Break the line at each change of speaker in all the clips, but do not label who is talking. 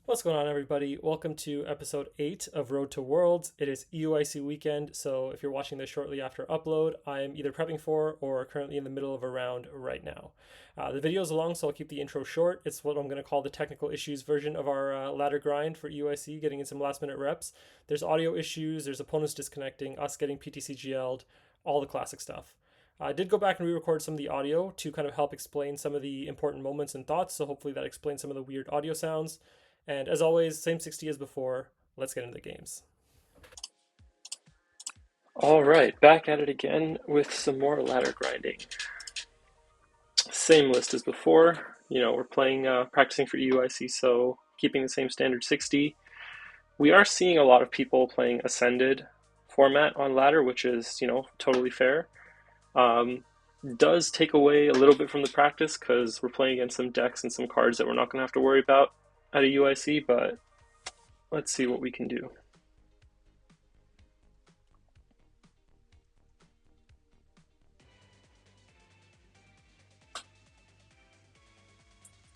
What's going on, everybody? Welcome to episode 8 of Road to Worlds. It is EUIC weekend, so if you're watching this shortly after upload, I'm either prepping for or currently in the middle of a round right now. The video is long, so I'll keep the intro short. It's what I'm going to call the technical issues version of our ladder grind for EUIC, getting in some last minute reps. There's audio issues, there's opponents disconnecting, us getting PTCGL'd, all the classic stuff. I did go back and re-record some of the audio to kind of help explain some of the important moments and thoughts, so hopefully that explains some of the weird audio sounds. And as always, same 60 as before. Let's get into the games.
All right, back at it again with some more ladder grinding. Same list as before. We're playing, practicing for EUIC, so keeping the same standard 60. We are seeing a lot of people playing Ascended format on ladder, which is, totally fair. Does take away a little bit from the practice because we're playing against some decks and some cards that we're not going to have to worry about at a UIC, but let's see what we can do.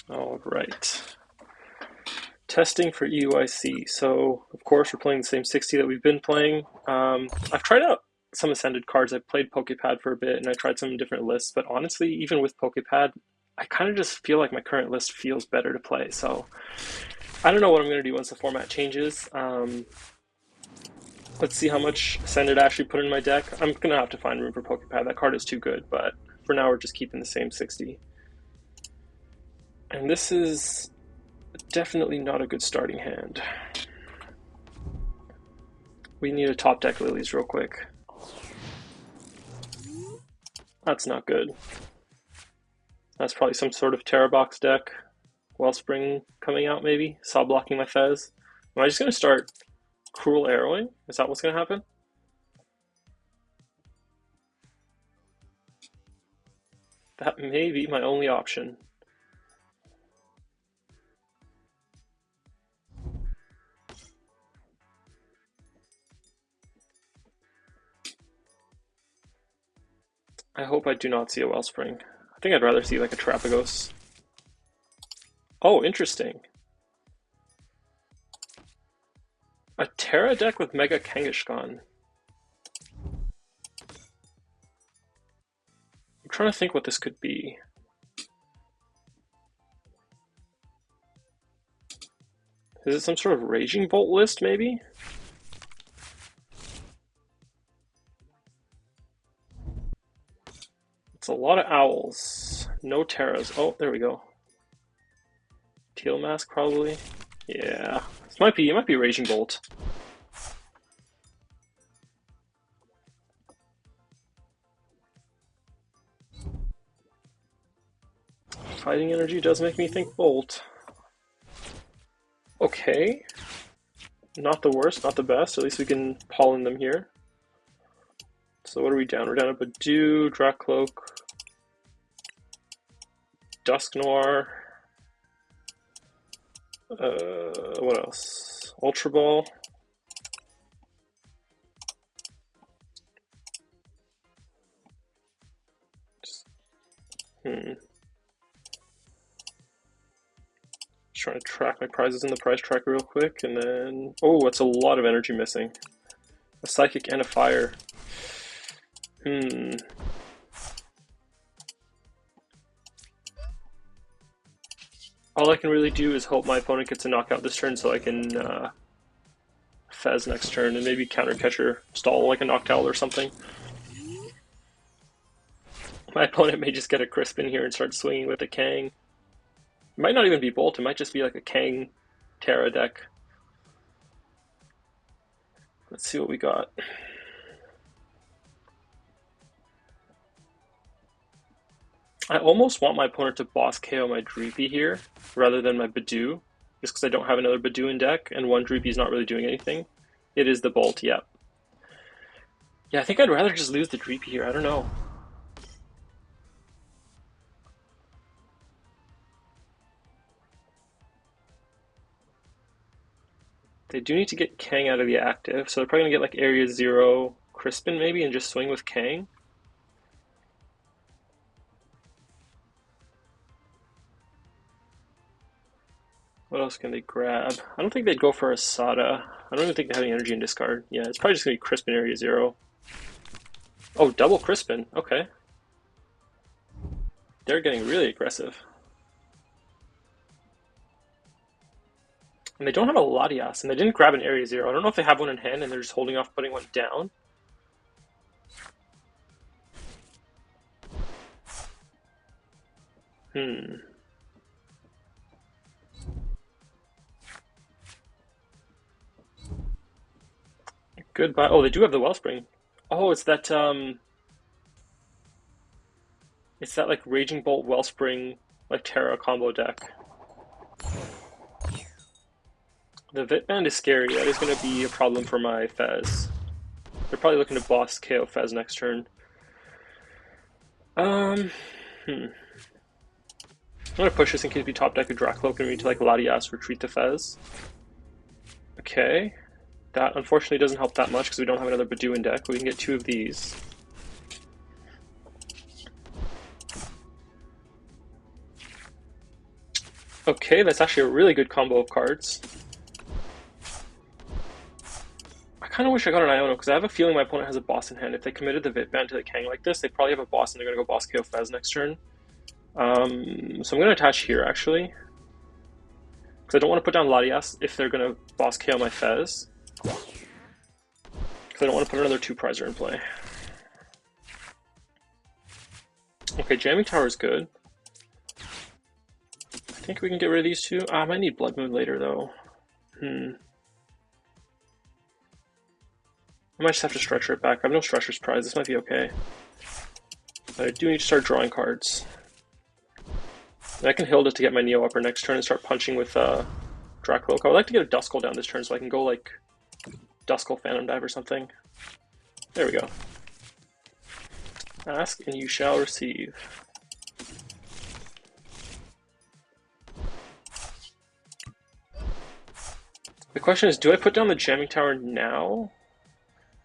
All right. Testing for EUIC. So, of course, we're playing the same 60 that we've been playing. I've tried out some Ascended cards. I played PokePad for a bit, and I tried some different lists, but honestly, even with PokePad, I kind of just feel like my current list feels better to play, so I don't know what I'm going to do once the format changes. Let's see how much Ascended I actually put in my deck. I'm going to have to find room for PokePad. That card is too good, but for now we're just keeping the same 60. And this is definitely not a good starting hand. We need to top deck Lilies real quick. That's not good. That's probably some sort of Terabox deck. Wellspring coming out, maybe. Saw blocking my Fez. Am I just going to start Cruel Arrowing? Is that what's going to happen? That may be my only option. I hope I do not see a Wellspring. I think I'd rather see like a Terapagos. Oh, interesting. A Terra deck with Mega Kangaskhan. I'm trying to think what this could be. Is it some sort of Raging Bolt list, maybe? It's a lot of owls. No Terras. Oh, there we go. Teal Mask, probably. Yeah. It might be Raging Bolt. Fighting Energy does make me think Bolt. Okay. Not the worst, not the best. At least we can pollen them here. So what are we down? We're down to Badoo, Dracloak, Dusknoir. What else? Ultra Ball. Just trying to track my prizes in the prize tracker real quick, and then it's a lot of energy missing. A Psychic and a Fire. All I can really do is hope my opponent gets a knockout this turn so I can Fez next turn and maybe counter catcher stall like a Noctowl or something. My opponent may just get a crisp in here and start swinging with a Kang. It might not even be Bolt, it might just be like a Kang Terra deck. Let's see what we got. I almost want my opponent to boss KO my Dreepy here rather than my Badoo, just because I don't have another Badoo in deck and one Dreepy is not really doing anything. It is the Bolt, yeah. Yeah, I think I'd rather just lose the Dreepy here, I don't know. They do need to get Kang out of the active, so they're probably going to get like Area 0 Crispin maybe and just swing with Kang. What else can they grab? I don't think they'd go for a Sada. I don't even think they have any energy in discard. Yeah, it's probably just going to be Crispin Area 0. Oh, double Crispin. Okay. They're getting really aggressive. And they don't have a Latias, and they didn't grab an Area 0. I don't know if they have one in hand and they're just holding off putting one down. Goodbye. Oh, they do have the Wellspring. Oh, it's that like Raging Bolt Wellspring like Terra combo deck. The Vitband is scary. That is going to be a problem for my Fez. They're probably looking to boss KO Fez next turn. I'm going to push this in case we top deck a Dracloak and we need to like Latias retreat the Fez. Okay. That unfortunately doesn't help that much because we don't have another Bidoof in deck, but we can get 2 of these. Okay, that's actually a really good combo of cards. I kind of wish I got an Iono because I have a feeling my opponent has a boss in hand. If they committed the Vitband to the Kang like this, they probably have a boss and they're going to go boss KO Fez next turn. So I'm going to attach here actually. Because I don't want to put down Latias if they're going to boss KO my Fez. Because I don't want to put another 2-prizer in play. Okay, Jamming Tower is good. I think we can get rid of these 2. I might need Blood Moon later though. I might just have to Stretcher it back. I have no Stretcher's Prize. This might be okay. But I do need to start drawing cards. And I can Hilda to get my Neo upper next turn and start punching with Dracloak. I would like to get a Duskull down this turn so I can go like Duskull Phantom Dive or something. There we go. Ask and you shall receive. The question is, do I put down the Jamming Tower now?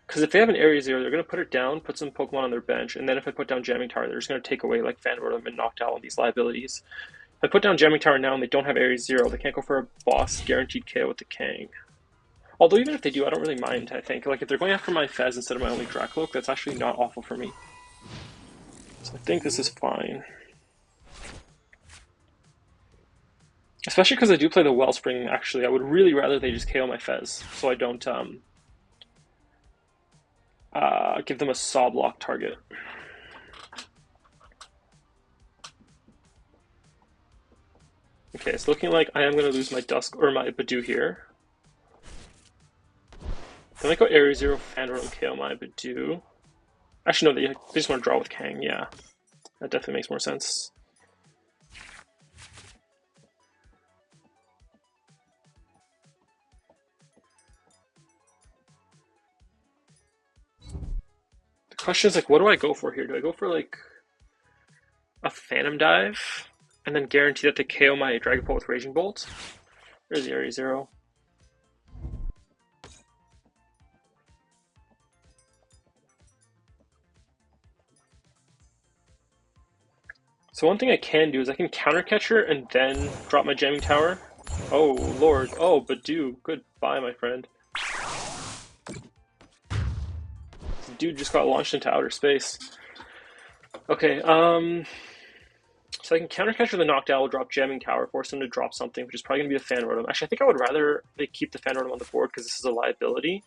Because if they have an Area 0, they're going to put it down, put some Pokemon on their bench, and then if I put down Jamming Tower, they're just going to take away like Fanrotom and Noctowl and these liabilities. If I put down Jamming Tower now and they don't have Area 0, they can't go for a boss guaranteed KO with the Kang. Although even if they do, I don't really mind, I think. Like if they're going after my Fez instead of my only Dracloak, that's actually not awful for me. So I think this is fine. Especially because I do play the Wellspring, actually. I would really rather they just KO my Fez, so I don't give them a Saw Block target. Okay, it's looking like I am going to lose my my Bidoof here. Then I go Area 0, Fanrotom, KO my Bidoof. Actually, no, they just want to draw with Kang, yeah. That definitely makes more sense. The question is, like, what do I go for here? Do I go for, like, a Phantom Dive and then guarantee that they KO my Dragapult with Raging Bolt? There's the Area 0. So one thing I can do is I can Counter Catcher and then drop my Jamming Tower. Oh, Lord. Oh, Bidoof. Goodbye, my friend. This dude just got launched into outer space. Okay, so I can Counter Catcher the Noctowl, drop Jamming Tower, force him to drop something, which is probably going to be the Fanrotom. Actually, I think I would rather they keep the Fanrotom on the board because this is a liability.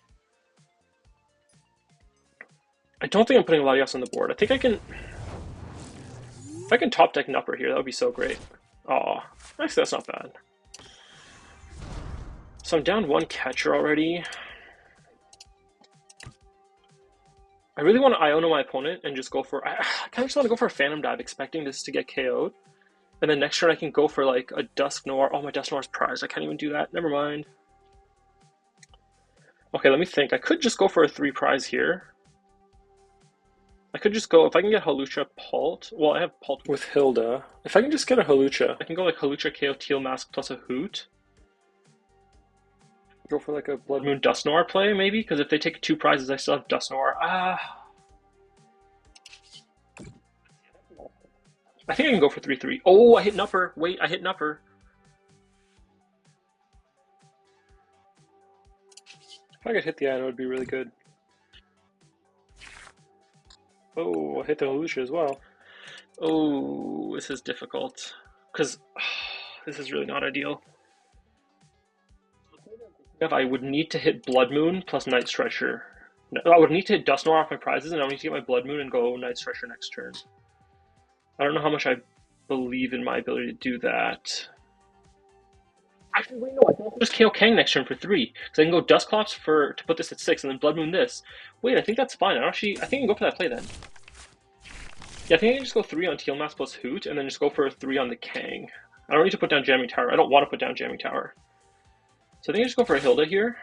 I don't think I'm putting Latias on the board. I think I can... If I can top deck Nupper here, that would be so great. Aw, actually that's not bad. So I'm down 1 catcher already. I really want to Iono my opponent and just go for... I kind of just want to go for a Phantom Dive, expecting this to get KO'd. And then next turn I can go for like a Dusknoir. Oh, my Dusknoir's prized. I can't even do that. Never mind. Okay, let me think. I could just go for a 3 prize here. I could just go, if I can get Hawlucha Pult, well, I have Pult with Hilda. If I can just get a Hawlucha, I can go like Hawlucha KO Teal Mask plus a Hoot. Go for like a Blood Moon Dusknoir play, maybe? Because if they take 2 prizes, I still have Dusknoir. I think I can go for 3-3. Oh, I hit Nupper. Wait, I hit Nupper. If I could hit the iron, it would be really good. Oh, I'll hit the Hawlucha as well. Oh, this is difficult. Because this is really not ideal. If I would need to hit Blood Moon plus Night Stretcher. No, I would need to hit Dusknoir off my prizes, and I would need to get my Blood Moon and go Night Stretcher next turn. I don't know how much I believe in my ability to do that. Actually, wait, no, I can just KO Kang next turn for 3. Because I can go Dusclops to put this at 6, and then Blood Moon this. Wait, I think that's fine. I think I can go for that play then. Yeah, I think I can just go 3 on Teal Mask plus Hoot, and then just go for a 3 on the Kang. I don't need to put down Jamming Tower. I don't want to put down Jamming Tower. So I think I just go for a Hilda here.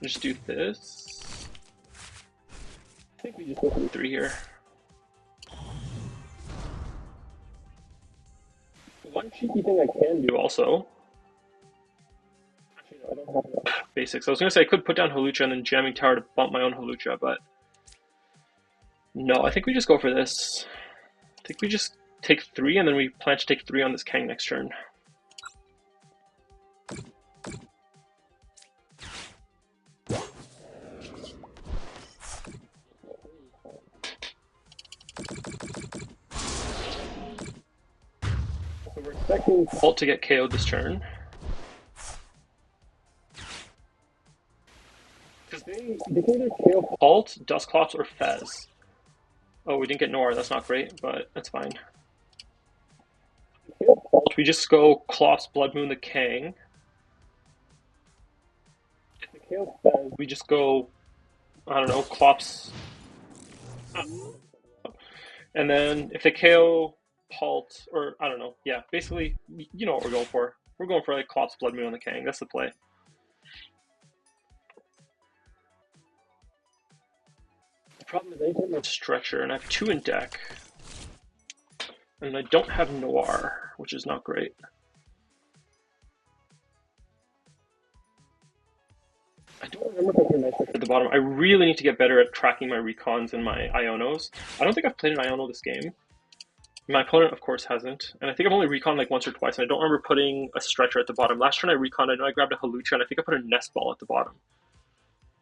Just do this. I think we just go for 3 here. One cheeky thing I can do also. Actually, no, I don't have enough basics. I was going to say I could put down Hawlucha and then Jamming Tower to bump my own Hawlucha, but no, I think we just go for this. I think we just take 3 and then we plan to take 3 on this Kang next turn. So we're expecting Pult to get KO'd this turn. Because they can either KO Pult, Dusclops, or Fez. Oh, we didn't get Noir, that's not great, but that's fine. Pult, we just go Clops, Blood Moon, the Kang. If they KO Fez, we just go, I don't know, Clops. And then if they KO Pult, or I don't know, yeah, basically, you know what we're going for. We're going for like Clops, Blood Moon on the Kang, that's the play. The problem is I need to Stretcher, and I have 2 in deck. And I don't have Noir, which is not great. I don't remember if I put a Night Stretcher at the bottom. I really need to get better at tracking my Recons and my Ionos. I don't think I've played an Iono this game. My opponent, of course, hasn't. And I think I've only reconned like once or twice, and I don't remember putting a Stretcher at the bottom. Last turn I reconned, I know I grabbed a Hawlucha, and I think I put a Nest Ball at the bottom.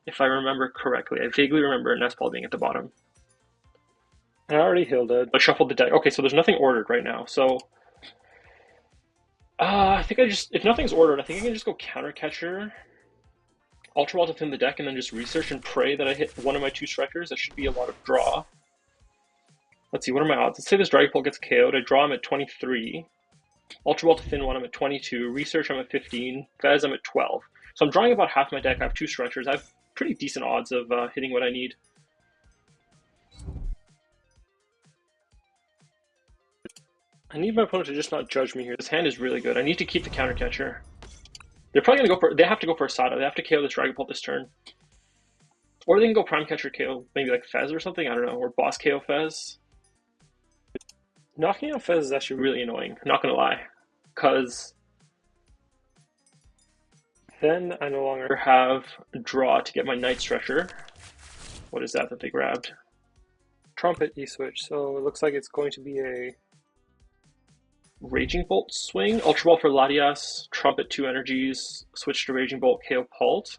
If I remember correctly. I vaguely remember a Nest Ball being at the bottom. I already healed it, but shuffled the deck. Okay, so there's nothing ordered right now, so... I think if nothing's ordered, I think I can just go Counter Catcher, Ultra Ball to thin the deck, and then just research and pray that I hit one of my 2 Stretchers. That should be a lot of draw. Let's see, what are my odds? Let's say this Dragapult gets KO'd. I draw him at 23. Ultra Ball to thin one, I'm at 22. Research, I'm at 15. Fez, I'm at 12. So I'm drawing about half my deck. I have 2 Stretchers. I have pretty decent odds of hitting what I need. I need my opponent to just not judge me here. This hand is really good. I need to keep the Counter Catcher. They're probably going to go for... They have to go for a Sada. They have to KO this Dragapult this turn. Or they can go Prime Catcher KO, maybe like Fez or something, I don't know. Or Boss KO Fez. Knocking out Fez is actually really annoying, not going to lie. Because then I no longer have a draw to get my Night Stretcher. What is that they grabbed?
Trumpet E-switch, so it looks like it's going to be a...
Raging Bolt swing, Ultra Ball for Latias, Trumpet 2 energies, switch to Raging Bolt, KO Pult.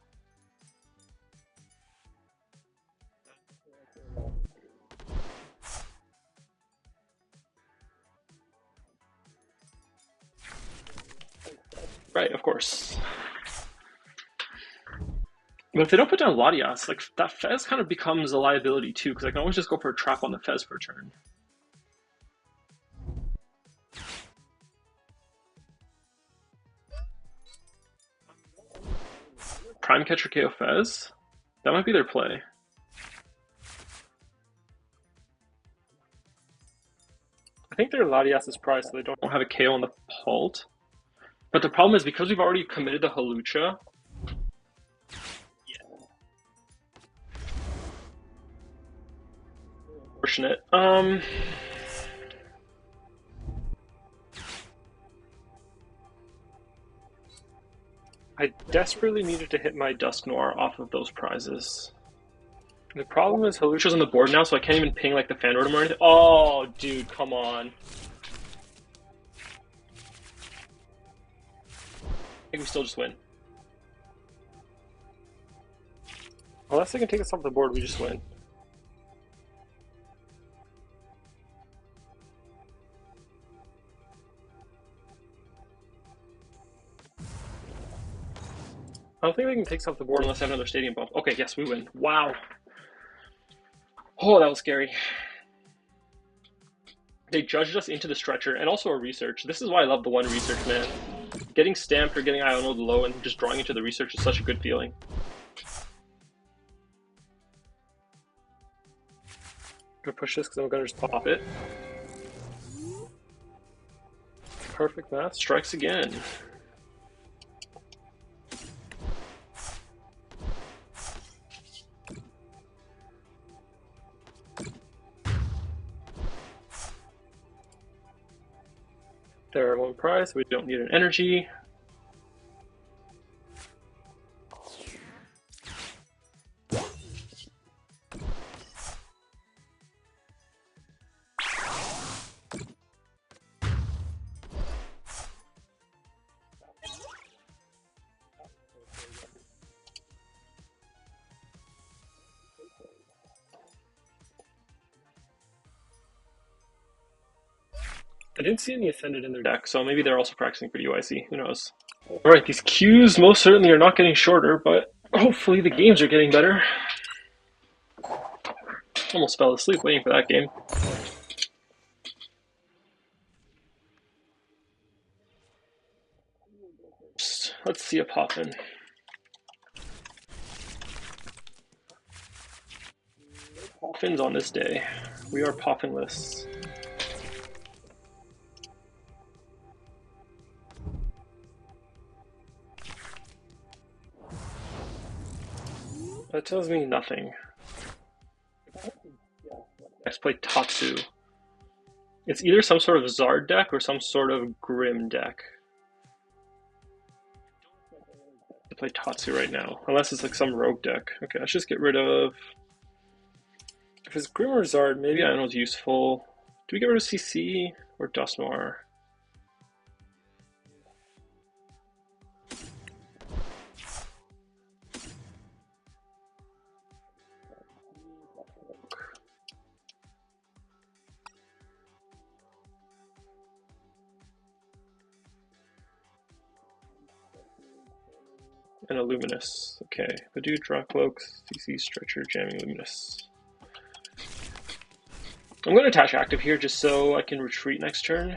Right, of course. But if they don't put down Latias, like that Fez kind of becomes a liability too, because I can always just go for a trap on the Fez per turn. Prime Catcher KO Fez? That might be their play. I think their Latias is priced so they don't have a KO on the Pult. But the problem is because we've already committed the Hawlucha. Yeah. Unfortunate. I desperately needed to hit my Dusknoir off of those prizes. The problem is Hawlucha's on the board now, so I can't even ping like the fan rotom or anything. Oh, dude, come on. I think we still just win. Unless they can take us off the board, we just win. I don't think they can take us off the board unless they have another stadium bump. Okay, yes, we win. Wow. Oh, that was scary. They judged us into the stretcher and also our research. This is why I love the one research, man. Getting stamped or getting Iono'd low and just drawing into the research is such a good feeling. I'm gonna push this because I'm gonna just pop it. Perfect math. Strikes again. There, one prize. We don't need an energy. I didn't see any Ascended in their deck, so maybe they're also practicing for EUIC. Who knows? Alright, these queues most certainly are not getting shorter, but hopefully the games are getting better. Almost fell asleep waiting for that game. Let's see a Poffin. Poffins on this day. We are Poffinless. That tells me nothing. Let's play Tatsu. It's either some sort of Zard deck or some sort of Grim deck. I play Tatsu right now, unless it's like some rogue deck. Okay, let's just get rid of. If it's Grim or Zard, maybe I know it's useful. Do we get rid of CC or Dusknoir? And a Luminous. Okay, Pidgeot, Dragapult, CC, Stretcher, Jamming, Luminous. I'm going to attach active here just so I can retreat next turn.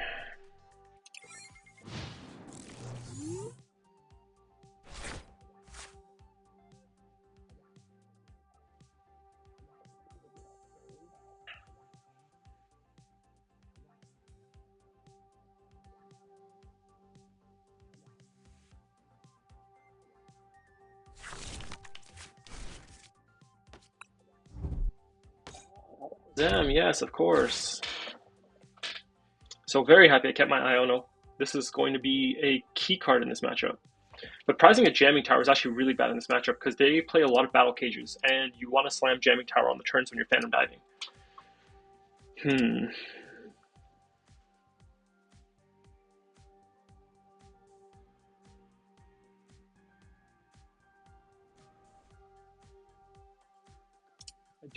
Damn, yes, of course. So very happy I kept my Iono. This is going to be a key card in this matchup. But prizing a Jamming Tower is actually really bad in this matchup because they play a lot of Battle Cages, and you want to slam Jamming Tower on the turns when you're Phantom Diving.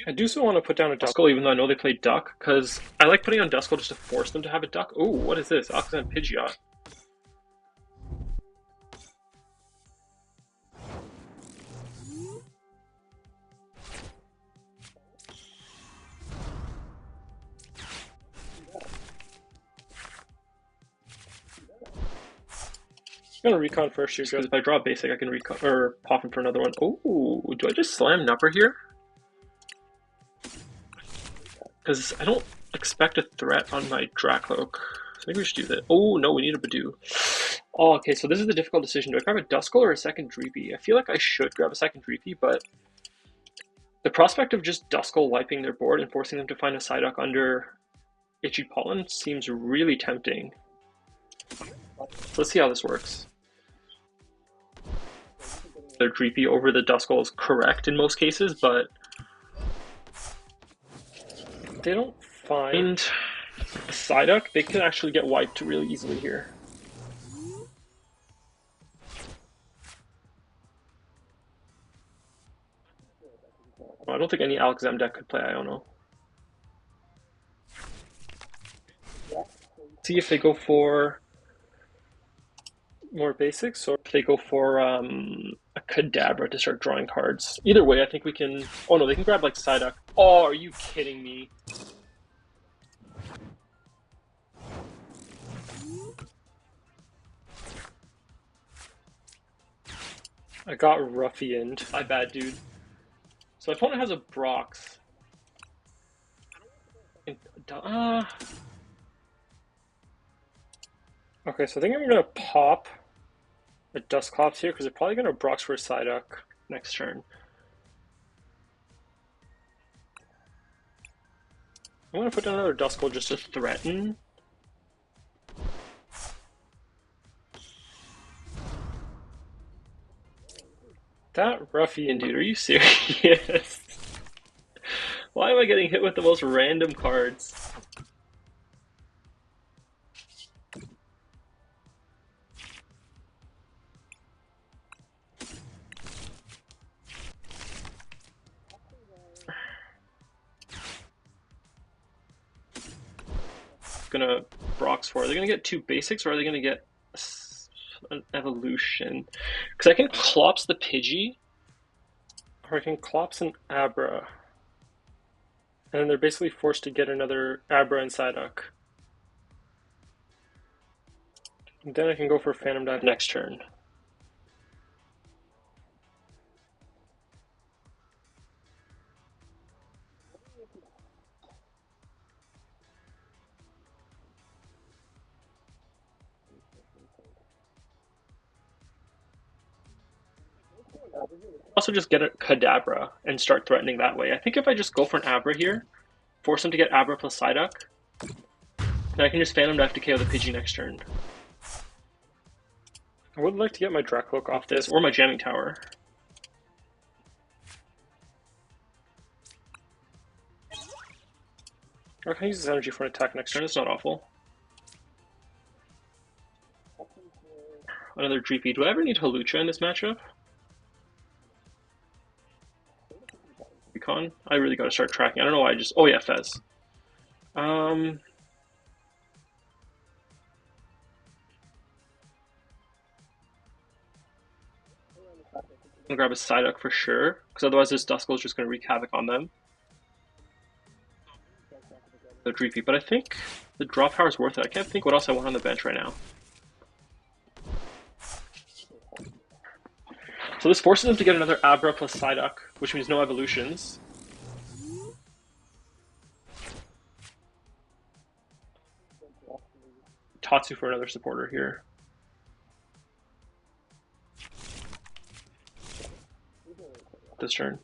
I do still want to put down a Duskull, even though I know they play Duck, because I like putting on Duskull just to force them to have a Duck. Oh, what is this? Alakazam Pidgeot. I'm gonna recon first here, because if I draw a basic, I can recon or pop in for another one. Oh, do I just slam Nupper here? Because I don't expect a threat on my Dracloak. I think we should do that. Oh, no, we need a Badoo. Oh, okay, so this is the difficult decision. Do I grab a Duskull or a second Dreepy? I feel like I should grab a second Dreepy, but the prospect of just Duskull wiping their board and forcing them to find a Psyduck under Itchy Pollen seems really tempting. Let's see how this works. Their Dreepy over the Duskull is correct in most cases, but if they don't find a Psyduck, they can actually get wiped really easily here. Well, I don't think any Alakazam deck could play Iono. See if they go for more basics or if they go for a Kadabra to start drawing cards. Either way, I think we can... Oh no, they can grab like Psyduck. Oh, are you kidding me? I got ruffianed. My bad, dude. So my opponent has a Brox. Okay, so I think I'm gonna pop a Dusknoir here because they're probably gonna Brox for a Psyduck next turn. I'm gonna put down another Dusknoir just to threaten. That ruffian, dude, are you serious? Why am I getting hit with the most random cards? Gonna Brox for. Are they gonna get 2 basics or are they gonna get an evolution? Because I can Clops the Pidgey, or I can Clops an Abra. And then they're basically forced to get another Abra and Psyduck. And then I can go for Phantom Dive next turn. Also just get a Kadabra and start threatening that way. I think if I just go for an Abra here, force him to get Abra plus Psyduck, then I can just Phantom Dive to KO the Pidgey next turn. I would like to get my Dragapult off this, or my Jamming Tower. Or can I use this energy for an attack next turn? It's not awful. Another Dreepy. Do I ever need Halucha in this matchup? Recon? I really gotta start tracking. I don't know why I just... Oh yeah, Fez. I'm gonna grab a Psyduck for sure, because otherwise this Duskull is just gonna wreak havoc on them. The Dreepy, but I think the draw power is worth it. I can't think what else I want on the bench right now. So this forces them to get another Abra plus Psyduck, which means no evolutions. Tatsu for another supporter here. This turn.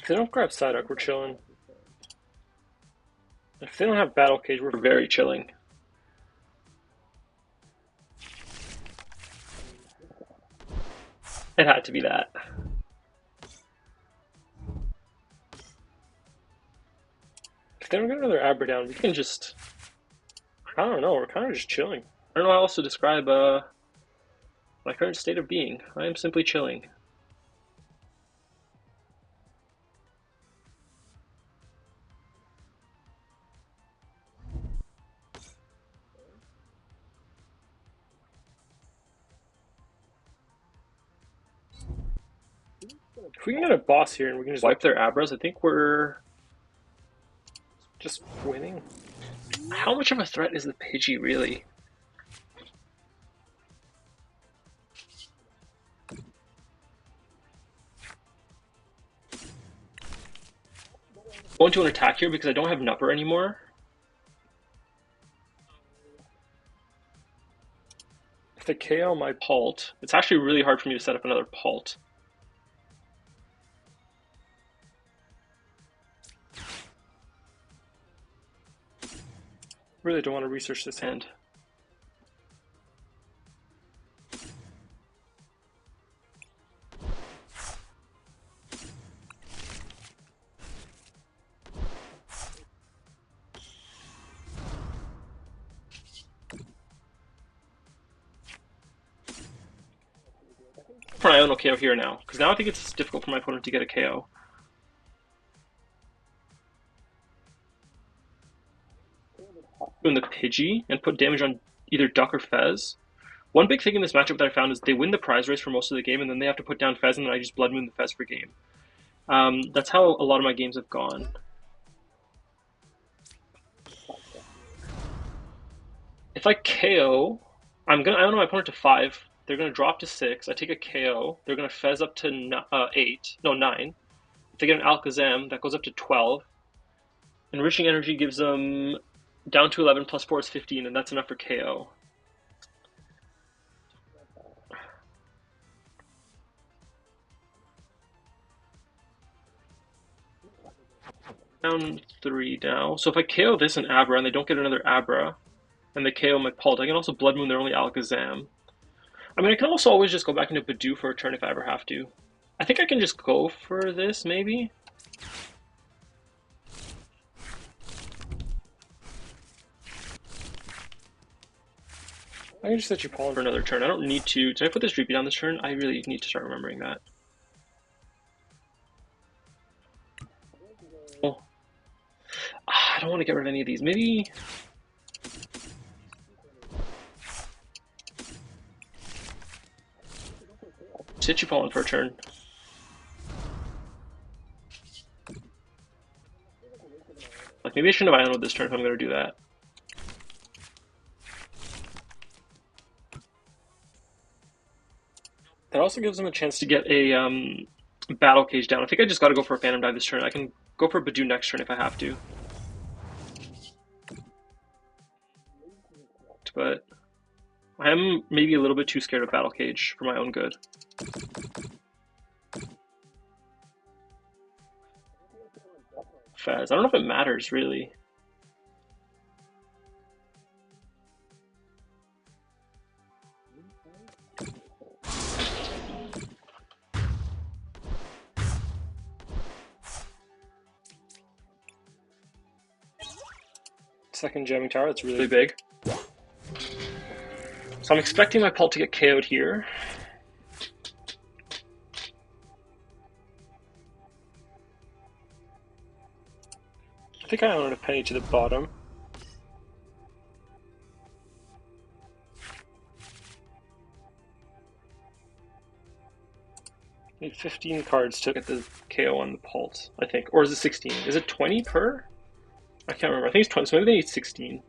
If they don't grab Psyduck, we're chilling. If they don't have Battle Cage, we're very chilling. It had to be that. If they don't get another Abra down, we can just... I don't know, we're kind of just chilling. I don't know how else to describe my current state of being. I am simply chilling. If we can get a boss here and we can just wipe their Abras, I think we're just winning. How much of a threat is the Pidgey, really? Going to an attack here because I don't have Nupper anymore. If they KO my Pult, it's actually really hard for me to set up another Pult. Really don't want to research this hand. for an Iono KO here now, because now I think it's difficult for my opponent to get a KO. Doing the Pidgey and put damage on either Duck or Fez. One big thing in this matchup that I found is they win the prize race for most of the game, and then they have to put down Fez, and then I just Blood Moon the Fez for game. That's how a lot of my games have gone. If I KO, I don't know my opponent to 5. They're gonna drop to 6. I take a KO. They're gonna Fez up to 9. If they get an Alakazam, that goes up to 12. Enriching Energy gives them down to 11 plus 4 is 15, and that's enough for KO. Down 3 now. So if I KO this and Abra, and they don't get another Abra, and they KO my Pult, I can also Blood Moon their only Alakazam. I mean, I can also always just go back into Bidoof for a turn if I ever have to. I think I can just go for this, maybe? I can just set you Pollen for another turn. I don't need to. Did I put this Dreepy down this turn? I really need to start remembering that. Oh. I don't want to get rid of any of these. Maybe... Sit you Pollen for a turn. Like, maybe I shouldn't have Ionoed this turn if I'm going to do that. That also gives them a chance to get a Battle Cage down. I think I just got to go for a Phantom Dive this turn. I can go for a Bidoof next turn if I have to. But I am maybe a little bit too scared of Battle Cage for my own good. Fez. I don't know if it matters, really. Second Jamming Tower, that's really big. So I'm expecting my Pult to get KO'd here. I think I own a penny to the bottom. Need 15 cards to get the KO on the Pult, I think. Or is it 16? Is it 20 per? I can't remember. I think it's 20, so maybe they need 16.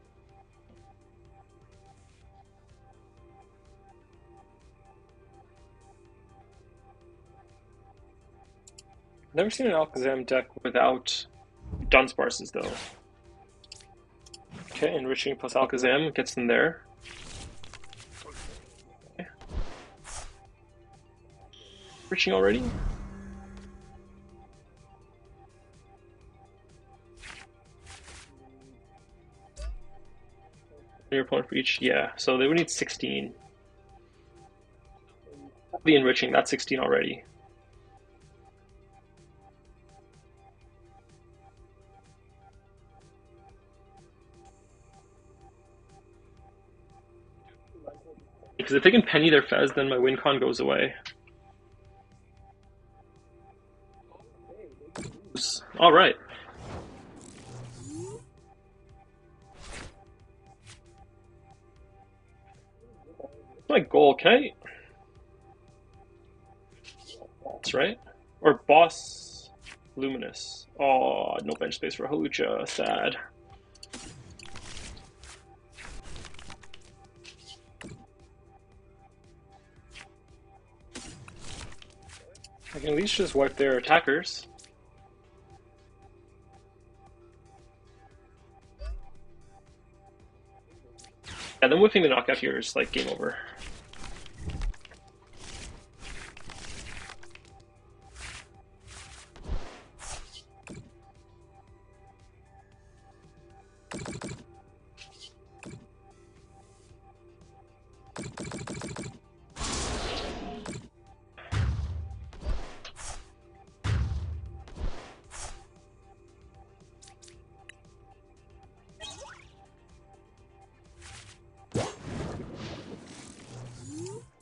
I've never seen an Alakazam deck without Dunsparces, though. Okay, Enriching plus Alakazam gets them there. Okay. Enriching already? Your opponent for each, yeah. So they would need 16. The Enriching, that's 16 already. Because if they can penny their Fez, then my win con goes away. Alright. My goal, can I? That's right. Or Boss Luminous. Oh, no bench space for Halucha. Sad. I can at least just wipe their attackers. Yeah, them whipping the knockout here is like game over.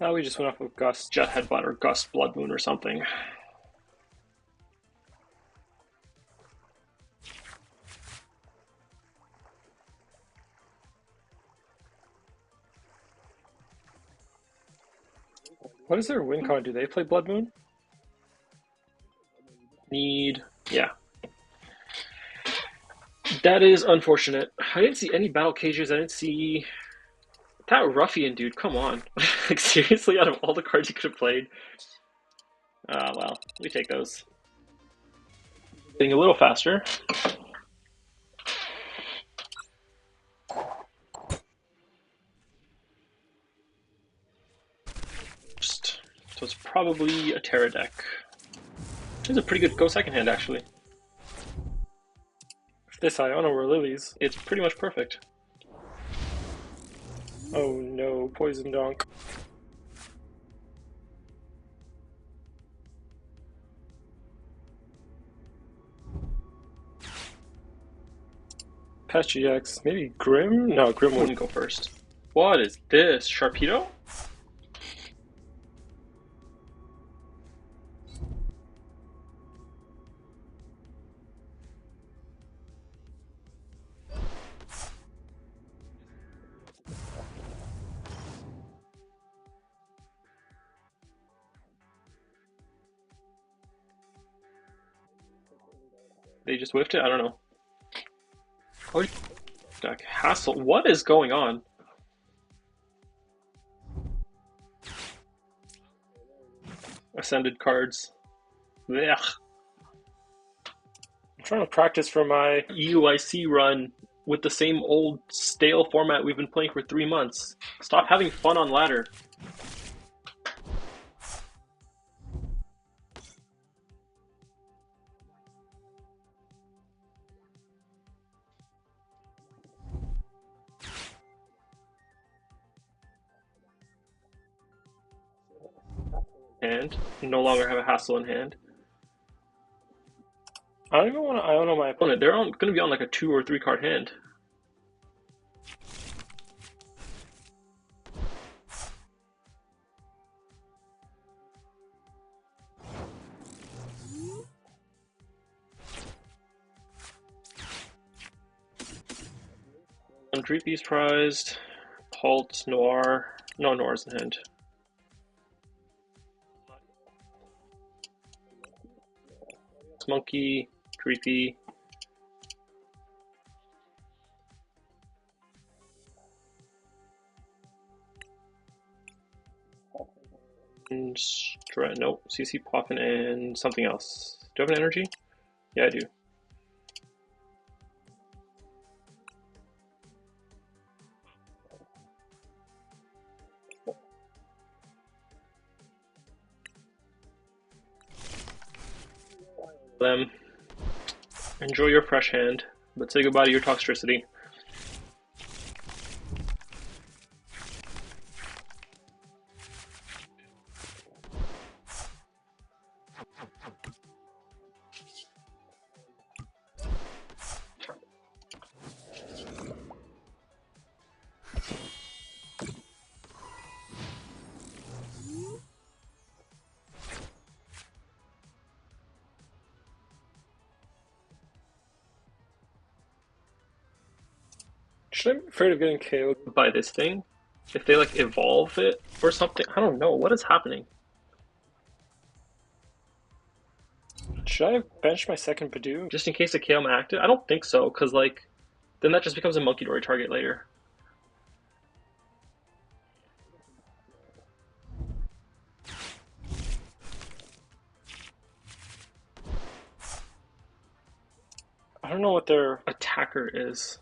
We just went off of Gust Jet Headbutt or Gust Blood Moon or something. What is their win con? Do they play Blood Moon? Yeah. That is unfortunate. I didn't see any battle cages. I didn't see that ruffian dude. Come on. Like, seriously, out of all the cards you could have played. Well, we take those. Getting a little faster. So it's probably a Terra deck. It's a pretty good go second hand, actually. If this Iono were Lilies, it's pretty much perfect. Oh no, Poison Donk. Patch GX, maybe Grim? No, Grim wouldn't go first. What is this? Sharpedo? They just whiffed it? I don't know. Oh, deck. Hassle. What is going on? Ascended cards. Blech. I'm trying to practice for my EUIC run with the same old stale format we've been playing for 3 months. Stop having fun on ladder. And no longer have a hassle in hand. I don't even want to Iono my opponent. They're going to be on like a 2 or 3 card hand. Dreepy's prized. PultNoir. No, Noir's in hand. Monkey, Dreepy. And nope, CC Poffin and something else. Do I have an energy? Yeah, I do. Them. Enjoy your fresh hand, but say goodbye to your Toxtricity. Should I be afraid of getting KO'd by this thing? If they like evolve it or something? I don't know. What is happening? Should I have benched my second Pidgeot? Just in case the KO active? I don't think so, because like, then that just becomes a Monkey Dory target later. I don't know what their attacker is.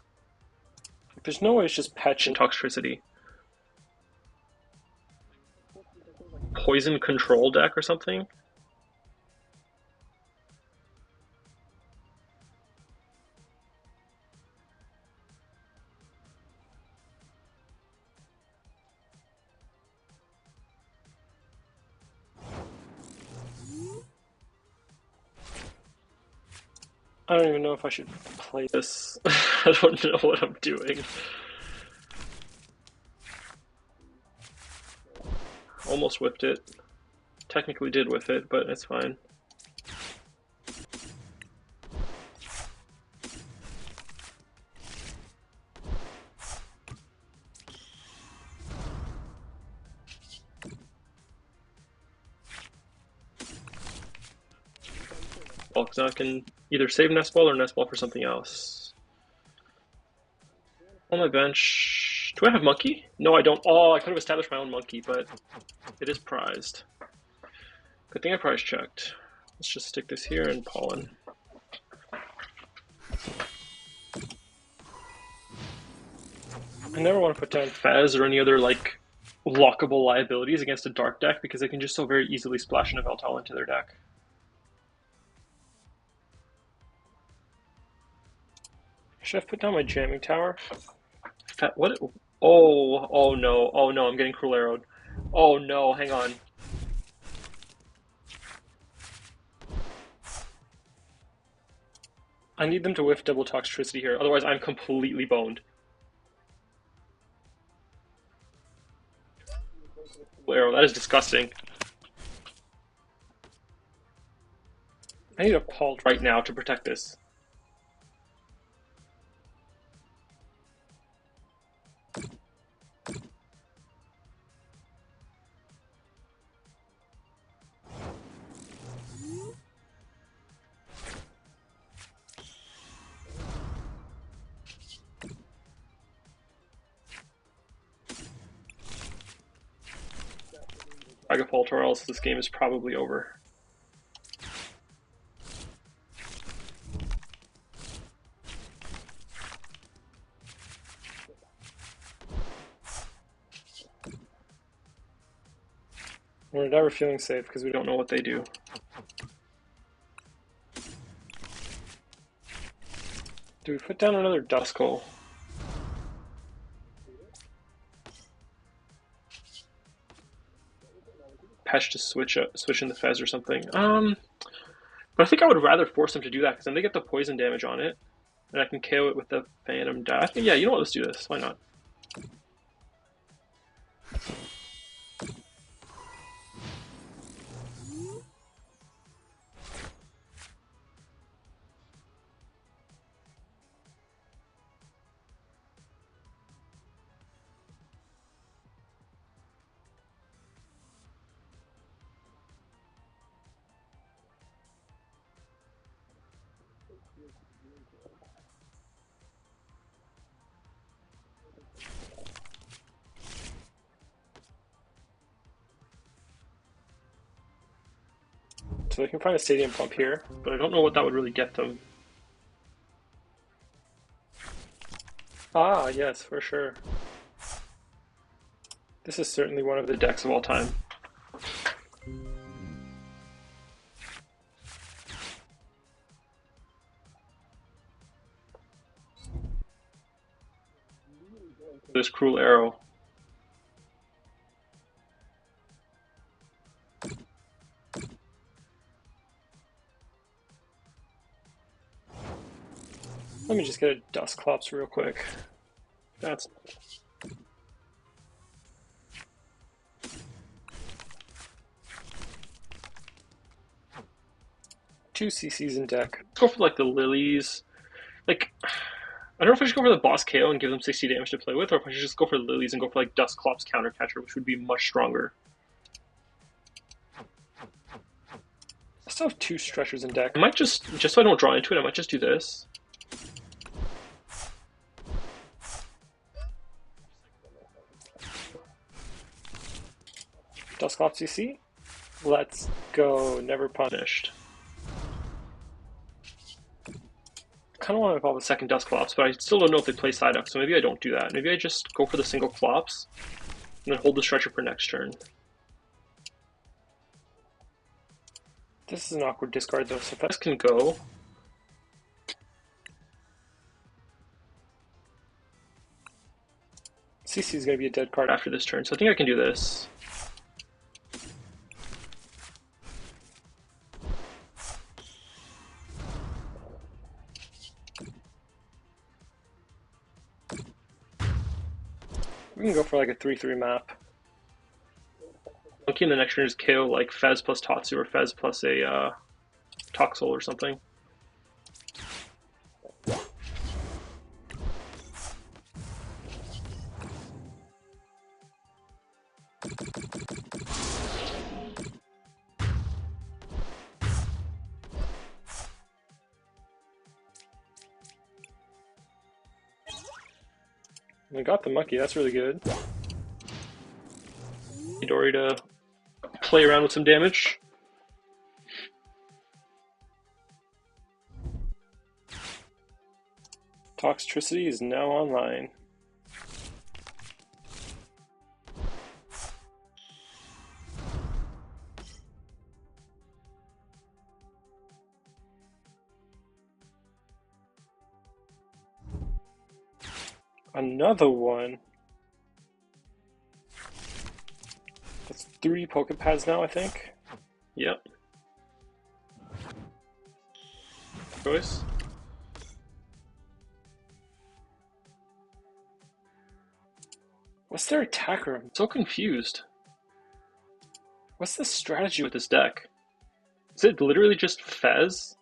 There's no way it's just Petch and Toxtricity. Poison control deck or something? I don't even know if I should play this. I don't know what I'm doing. Oh almost whiffed it. Technically did whiff it, but it's fine. Well, because now I can either save Nest Ball or Nest Ball for something else. On my bench, do I have Monkey? No, I don't. Oh, I could have established my own Monkey, but it is prized. Good thing I prize checked. Let's just stick this here and Pollen. I never want to put down Fez or any other like lockable liabilities against a dark deck because they can just so very easily splash in a Veltal into their deck. Should I put down my jamming tower? What? Oh no, I'm getting cruel arrowed. Oh no, hang on. I need them to whiff double Toxtricity here, otherwise I'm completely boned. Arrow, that is disgusting. I need a Pult right now to protect this. Dragapult, or else this game is probably over. We're never feeling safe because we don't know what they do. Do we put down another Duskull? Pesh to switch in the Fez or something. But I think I would rather force them to do that because then they get the poison damage on it, and I can KO it with the Phantom Dash. Yeah, you know what? Let's do this. Why not? So they can find a Stadium Pump here, but I don't know what that would really get them. Ah, yes, for sure. This is certainly one of the decks of all time. This cruel arrow. Let me just get a Dusclops real quick. That's... two CCs in deck. Let's go for like the Lilies. Like, I don't know if I should go for the boss KO and give them 60 damage to play with, or if I should just go for the Lilies and go for like Dusclops Countercatcher, which would be much stronger. I still have two Stretchers in deck. I might just so I don't draw into it, I might just do this. Dusclops CC. Let's go. Never punished. I kind of want to evolve a second Dusclops, but I still don't know if they play side up, so maybe I don't do that. Maybe I just go for the single Clops and then hold the Stretcher for next turn. This is an awkward discard though, so if I can go. CC is going to be a dead card after this turn, so I think I can do this. We can go for like a 3/3 map. monkey, and the next turn just KO like Fez plus Tatsu or Fez plus a Toxel or something. I got the monkey, that's really good. Midori to play around with some damage. Toxtricity is now online. Another one. That's 3 Pokepads now, I think. Yep. Choice. What's their attacker? I'm so confused. What's the strategy with this deck? Is it literally just Fez?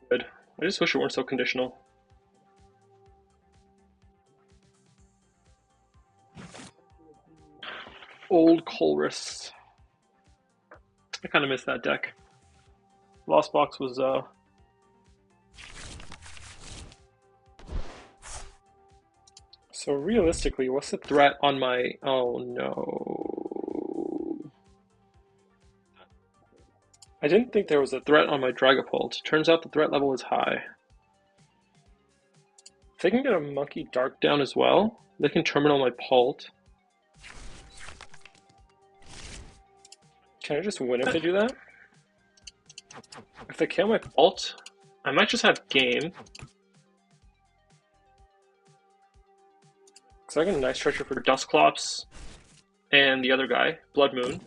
Good. I just wish it weren't so conditional. Old Colress. I kind of miss that deck. Lost Box was So realistically, what's the threat on my... Oh no. I didn't think there was a threat on my Dragapult. Turns out the threat level is high. If they can get a Monkey Dark down as well, they can terminal my Pult. Can I just win if they do that? If they kill my Pult, I might just have game. Because I get a nice stretcher for Dusknoir and the other guy, Blood Moon.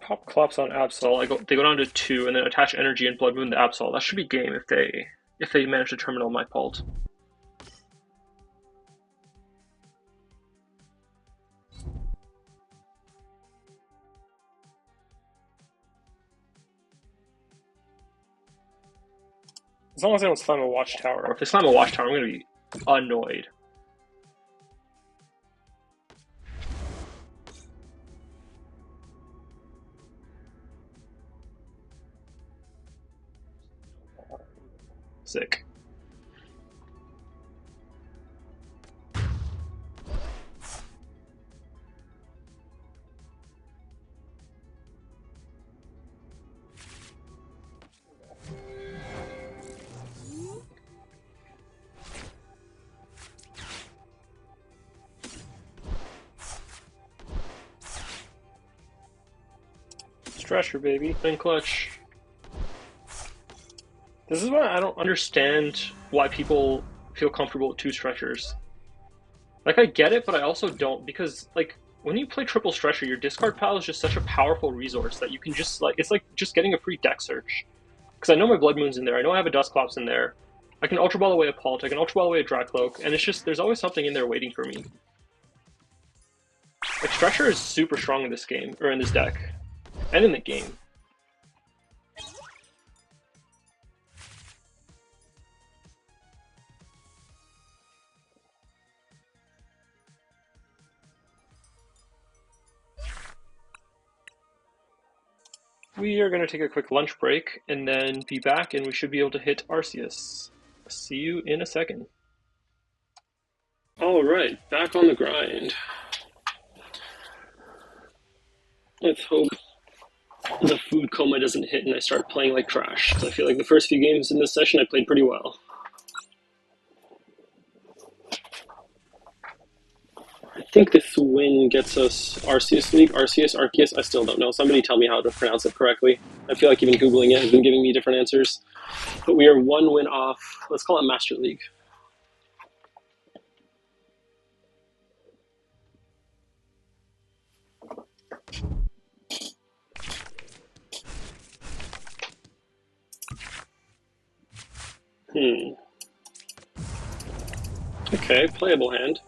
Pop Clops on Absol. They go down to 2 and then attach energy and Blood Moon to Absol. That should be game if they manage to terminal my Pult. As long as they don't slam a Watchtower. Or if they slam a Watchtower, I'm gonna be annoyed. Sick. Stretcher, baby. And clutch. This is why I don't understand why people feel comfortable with 2 stretchers. Like, I get it, but I also don't, because, like, when you play triple stretcher, your discard pile is just such a powerful resource that you can just, like, it's like just getting a free deck search. Because I know my Blood Moon's in there, I know I have a Dusknoir in there, I can Ultra Ball away a Pult, I can Ultra Ball away a Dracloak, and it's just, there's always something in there waiting for me. Like, stretcher is super strong in this game, or in this deck, and in the game. We are going to take a quick lunch break and then be back, and we should be able to hit Arceus. See you in a second. Alright, back on the grind. Let's hope the food coma doesn't hit and I start playing like trash. I feel like the first few games in this session I played pretty well. I think this win gets us Arceus League, Arceus, I still don't know. Somebody tell me how to pronounce it correctly. I feel like even Googling it has been giving me different answers. But we are 1 win off, let's call it Master League. Hmm. Okay, playable hand.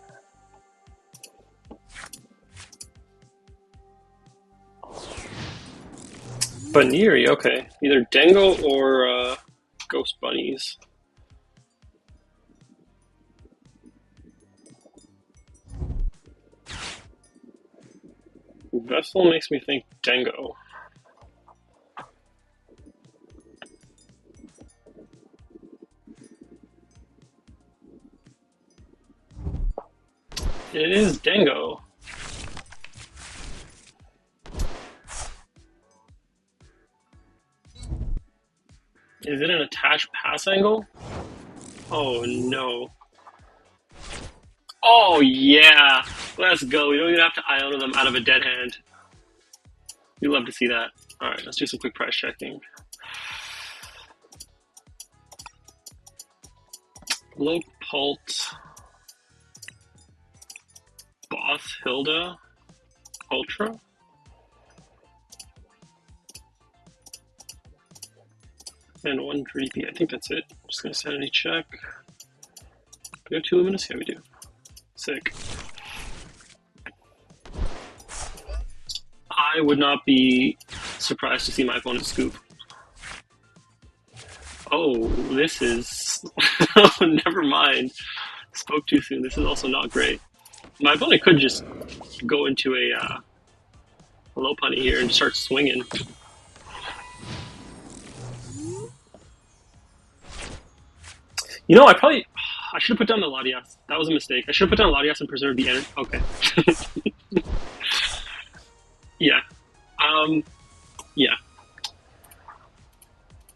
Baniri, okay. Either Dengo or Ghost Bunnies. Vessel makes me think Dengo. It is Dengo. Is it an attached pass angle? Oh no. Oh yeah! Let's go. We don't even have to Iona them out of a dead hand. We love to see that. Alright, let's do some quick price checking. Dragapult, Boss Hilda, Ultra. And one Dreepy. I think that's it. Just gonna sanity check. Do we have 2 Luminous? Yeah, we do. Sick. I would not be surprised to see my opponent scoop. Oh, this is... Never mind. Spoke too soon. This is also not great. My opponent could just go into a low punny here and start swinging. You know, I should have put down the Latias. That was a mistake. I should have put down Latias and preserved the energy. Okay. Yeah. Yeah.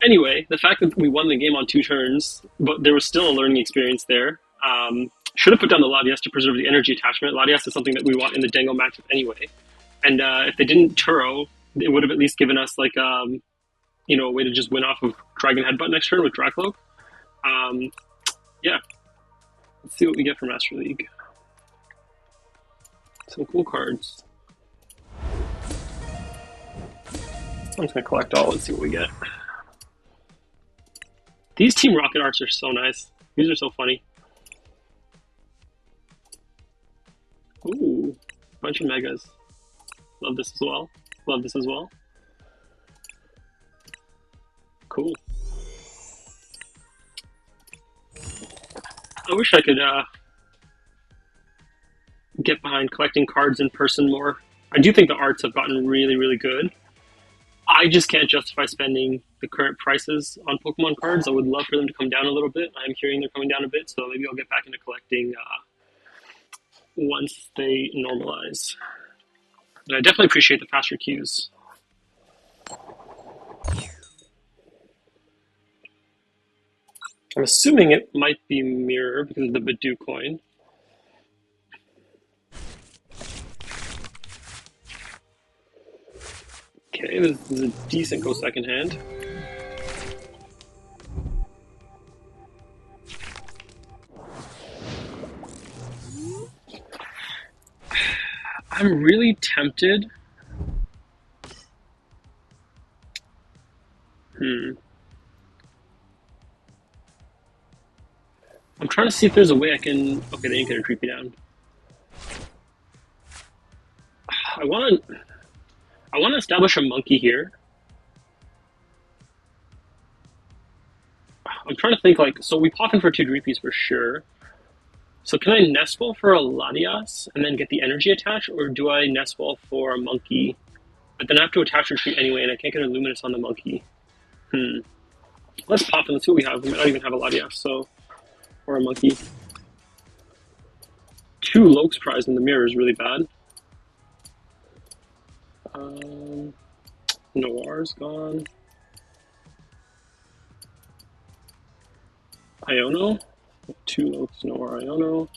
Anyway, the fact that we won the game on 2 turns, but there was still a learning experience there. Should have put down the Latias to preserve the energy attachment. Latias is something that we want in the Dengo matchup anyway. And if they didn't Turo, it would have at least given us like a way to just win off of Dragon Headbutt next turn with Dracloak. Yeah. Let's see what we get for Master League. Some cool cards. I'm just gonna collect all and see what we get. These Team Rocket arts are so nice. These are so funny. Ooh, bunch of megas. Love this as well. Love this as well. Cool. I wish I could get behind collecting cards in person more. I do think the arts have gotten really, really good. I just can't justify spending the current prices on Pokemon cards. I would love for them to come down a little bit. I'm hearing they're coming down a bit, so maybe I'll get back into collecting once they normalize. But I definitely appreciate the faster queues. I'm assuming it might be Mirror because of the Badoo coin. Okay, this is a decent go second hand. I'm really tempted. I'm trying to see if there's a way I can... Okay, they ain't gonna creep me down. I want to establish a monkey here. I'm trying to think, like, so we pop in for 2 Dreepies for sure. So can I Nest Ball for a Latias and then get the energy attached, or do I Nest Ball for a monkey? But then I have to attach retreat anyway, and I can't get a Luminous on the monkey. Let's pop in, let's see what we have. We might not even have a Latias, so... Or a monkey. 2 Lokes Prize in the mirror is really bad. Noir's gone. Iono. 2 Lokes, Noir, Iono.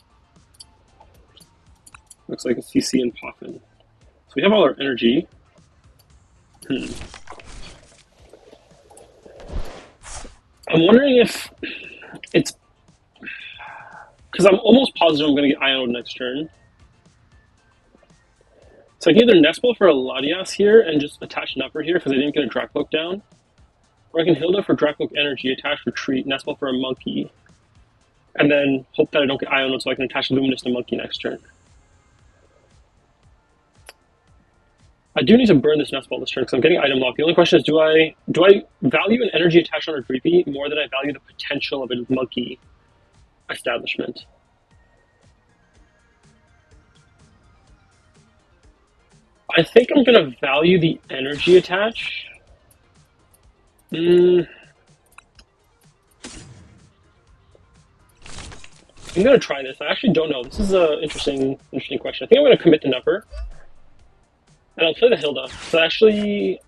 Looks like a CC and Poffin. So we have all our energy. I'm wondering if it's... Because I'm almost positive I'm going to get Iono next turn. So I can either Nest Ball for a Latias here and just attach an upper here because I didn't get a Dracloak down. Or I can Hilda for Dracloak Energy, attach Retreat, Nestball for a Monkey, and then hope that I don't get Iono so I can attach Luminous to Monkey next turn. I do need to burn this Nestball this turn because I'm getting item lock. The only question is, do I value an energy attached on a Dreepy more than I value the potential of a Monkey establishment? I think I'm going to value the energy attach. I'm going to try this. I actually don't know. This is an interesting question. I think I'm going to commit to Nupper. And I'll play the Hilda. So actually,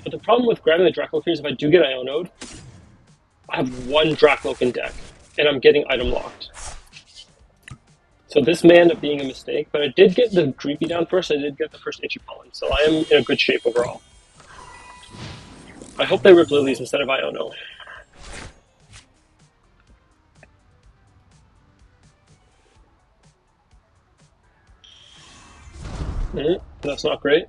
but the problem with grabbing the Dracloak here is if I do get Iono'd, I have one Dracloak in deck, and I'm getting item locked. So this may end up being a mistake, but I did get the Dreepy down first. I did get the first Itchy Pollen, so I am in a good shape overall. I hope they rip Lilies instead of Iono. That's not great.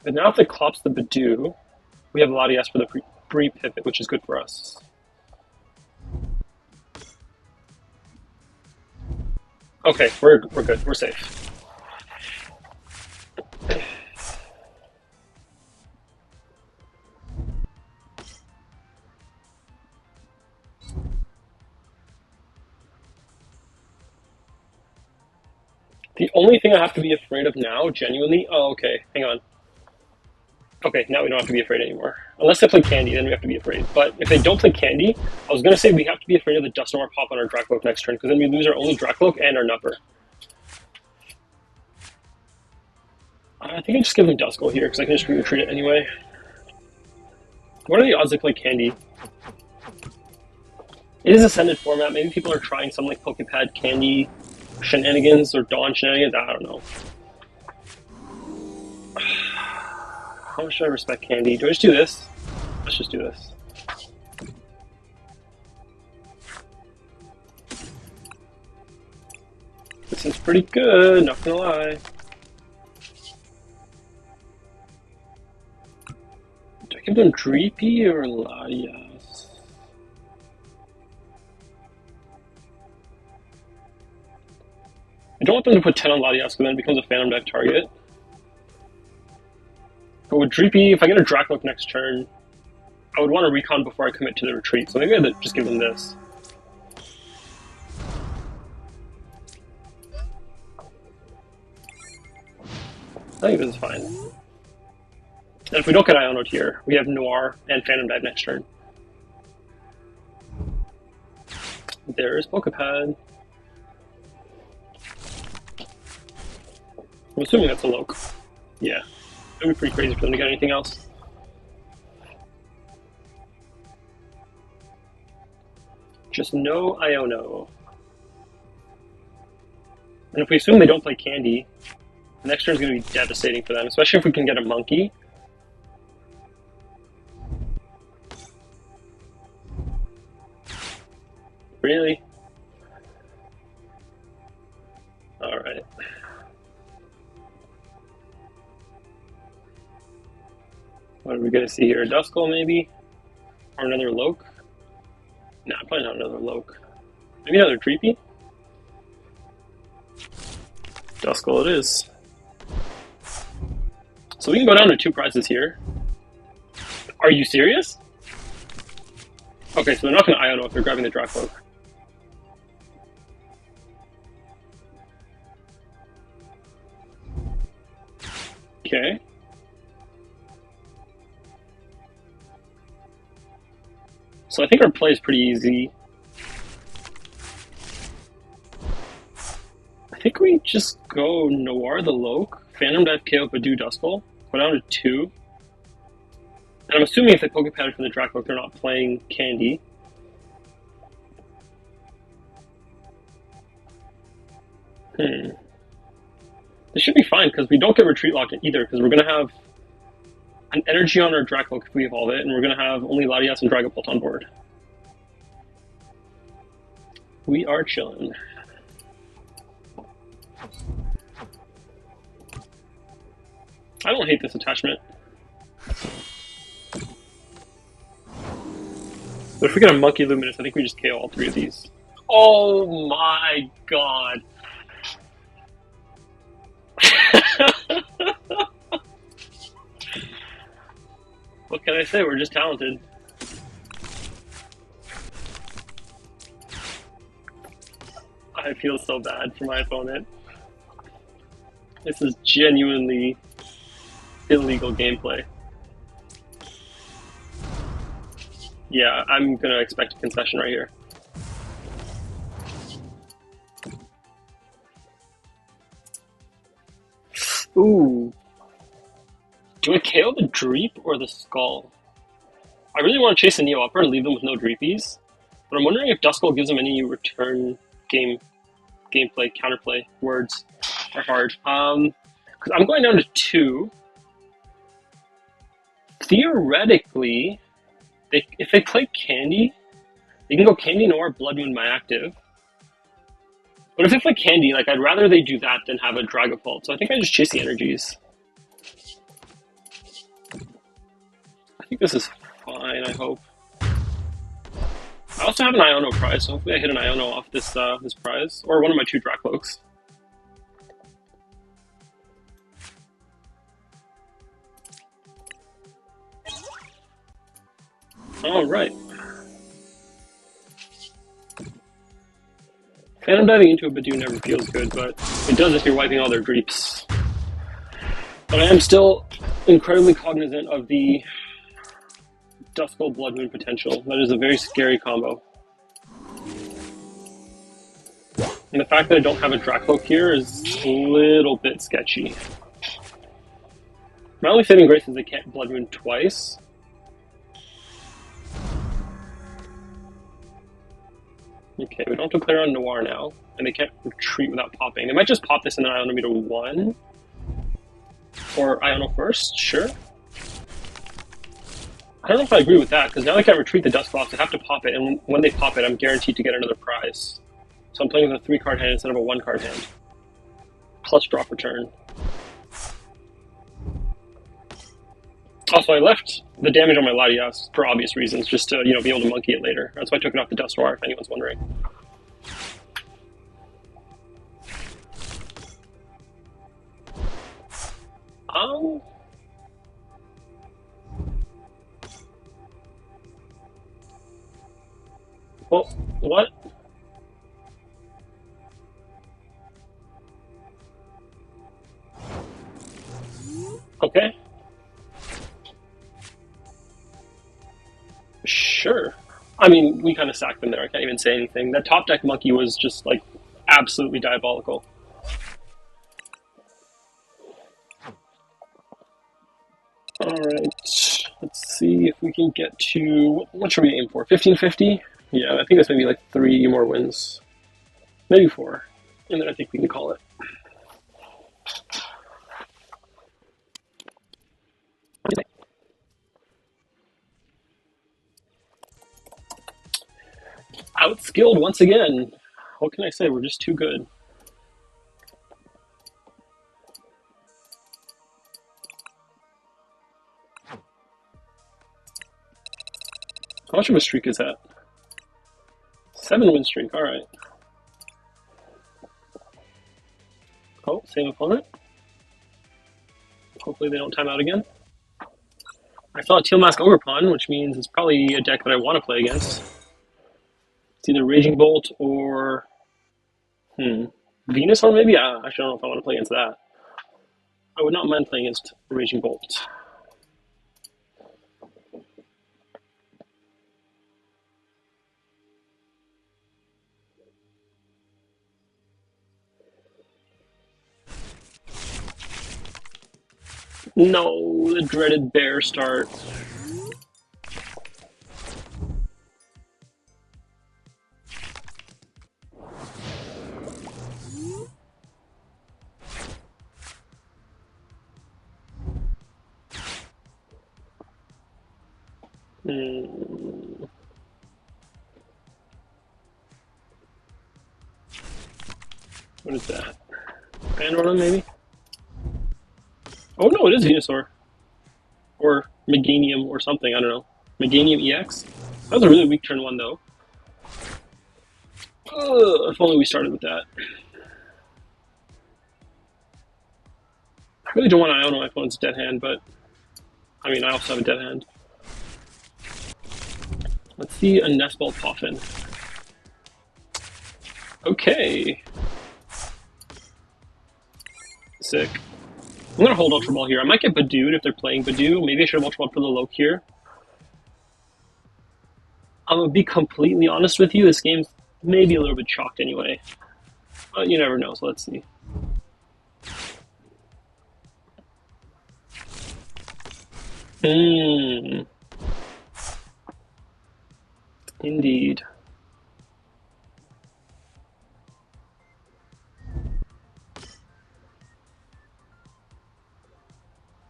But now if it clops the Badoo, we have Latias for the Bree pivot, which is good for us. Okay, we're good. We're safe. The only thing I have to be afraid of now, genuinely... Oh, okay. Hang on. Okay, now we don't have to be afraid anymore. Unless they play Candy, then we have to be afraid. But if they don't play Candy, I was going to say we have to be afraid of the Dusknoir pop on our Dracloak next turn, because then we lose our only Dracloak and our Nupper. I think I just give them Duskull here, because I can just retreat it anyway. What are the odds they play Candy? It is Ascended format. Maybe people are trying some like Pokepad Candy shenanigans or Dawn shenanigans. I don't know. How much should I respect Candy? Do I just do this? Let's just do this. This seems pretty good, not gonna lie. Do I give them Dreepy or Latias? I don't want them to put 10 on Latias because then it becomes a Phantom Dive target. But with Dreepy, if I get a Dracloak next turn, I would want to recon before I commit to the retreat, so maybe I'd just give them this. I think this is fine. And if we don't get Iono'd here, we have Noir and Phantom Dive next turn. There's Pokepad. I'm assuming that's a Loke. Yeah. It would be pretty crazy for them to get anything else. Just no Iono. And if we assume they don't play Candy, the next turn is going to be devastating for them, especially if we can get a Monkey. Really? Alright. What are we going to see here? A Duskull, maybe? Or another Loke? Nah, probably not another Loke. Maybe another Dreepy? Duskull it is. So we can go down to 2 prizes here. Are you serious? Okay, so they're not going to Iono if they're grabbing the Dracloak. Okay. So I think our play is pretty easy. I think we just go Noir the Loke, Phantom Dive KO Badoo Duskull, go down to 2. And I'm assuming if they Pokepad from the Dracloak, they're not playing Candy. This should be fine, because we don't get Retreat Locked either, because we're going to have an energy on our Dracloak if we evolve it, and we're going to have only Latias and Dragapult on board. We are chilling. I don't hate this attachment. But if we get a Monkey Luminous, I think we just KO all three of these. Oh my god. What can I say? We're just talented. I feel so bad for my opponent. This is genuinely illegal gameplay. Yeah, I'm gonna expect a concession right here. Ooh. Do I KO the Dreep or the Skull? I really want to chase a Neo Upper and leave them with no Dreepies, but I'm wondering if Duskull gives them any return gameplay, counterplay. Words are hard. Because I'm going down to 2. Theoretically, if they play Candy, they can go Candy Noir, Blood Moon, my active. But if they play Candy, like, I'd rather they do that than have a Dragapult, so I think I just chase the energies. I think this is fine, I hope. I also have an Iono prize, so hopefully I hit an Iono off this this prize, or one of my 2 Dracloaks. Alright. Phantom diving into a Badoo never feels good, but it does if you're wiping all their Dreeps. But I am still incredibly cognizant of the Duskull Blood Moon potential. That is a very scary combo. And the fact that I don't have a Dracloak here is a little bit sketchy. My only saving grace is they can't Blood Moon twice. Okay, we don't have to play around Noir now, and they can't retreat without popping. They might just pop this and then Iono me to 1. Or Iono first, sure. I don't know if I agree with that, because now they can't retreat the Dusclops, they have to pop it, and when they pop it, I'm guaranteed to get another prize. So I'm playing with a 3-card hand instead of a 1-card hand. Plus drop return. Also, I left the damage on my Latias for obvious reasons, just to, be able to monkey it later. That's why I took it off the Dusknoir, if anyone's wondering. Well, what? Okay. Sure. I mean, we kind of sacked them there. I can't even say anything. That top deck monkey was just, like, absolutely diabolical. Alright, let's see if we can get to... What should we aim for? 1550? Yeah, I think that's maybe like 3 more wins. Maybe 4. And then I think we can call it. Outskilled once again. What can I say? We're just too good. How much of a streak is that? 7-win streak, alright. Oh, same opponent. Hopefully they don't time out again. I saw a Teal Mask Overpawn, which means it's probably a deck that I want to play against. It's either Raging Bolt or... Venusaur maybe? Actually, I don't know if I want to play against that. I would not mind playing against Raging Bolt. No, the dreaded bear start. What is that? Bandorna, maybe? Oh no, it is Venusaur. Or Meganium or something, I don't know. Meganium EX? That was a really weak turn 1 though. If only we started with that. I really don't want to Iono my opponent's dead hand, but I mean, I also have a dead hand. Let's see a Nest Ball Poffin. Okay. Sick. I'm going to hold Ultra Ball here. I might get Badooed if they're playing Badoo. Maybe I should have Ultra Ball for the Loke here. I'm going to be completely honest with you. This game's maybe a little bit chalked anyway. But you never know, so let's see. Indeed.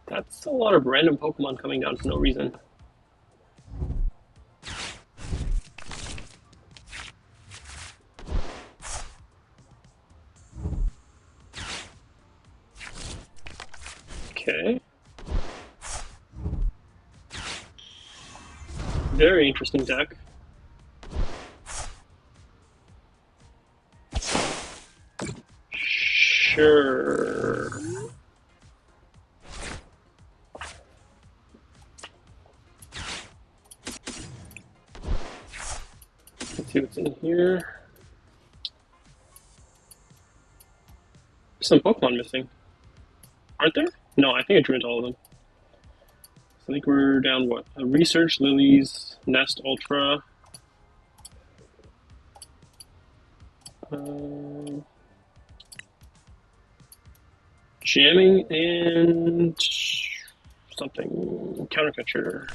That's a lot of random Pokemon coming down for no reason. Okay. Very interesting deck. Sure. Let's see what's in here. There's some Pokemon missing. Aren't there? No, I think I drew into all of them. So I think we're down what? Research, Lilies, Nest, Ultra. Jamming and something. Countercatcher.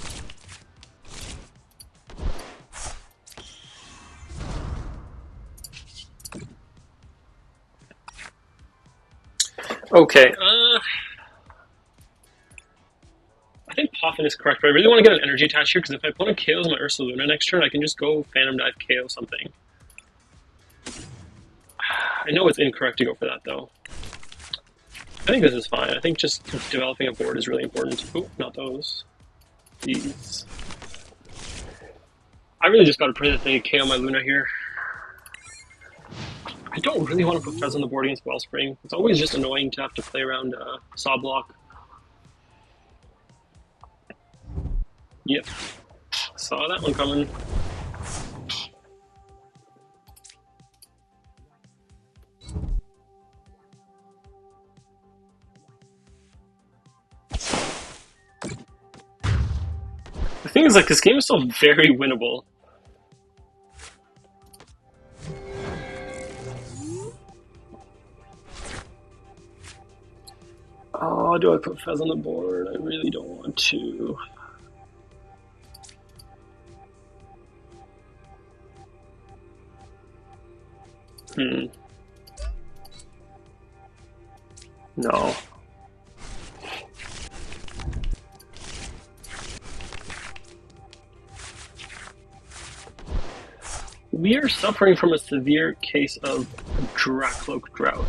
Okay. I think Poffin is correct, but I really want to get an energy attached here because if my opponent KOs my Ursaluna next turn, I can just go Phantom Dive KO something. I know it's incorrect to go for that though. I think this is fine. I think just developing a board is really important. Oh, not those. These. I really just got to pray that they KO my Luna here. I don't really want to put Fez on the board against Wellspring. It's always just annoying to have to play around Saw Block. Yep. Saw that one coming. The thing is, like, this game is still very winnable. Oh, do I put Fez on the board? I really don't want to. No. We are suffering from a severe case of Dracloak drought.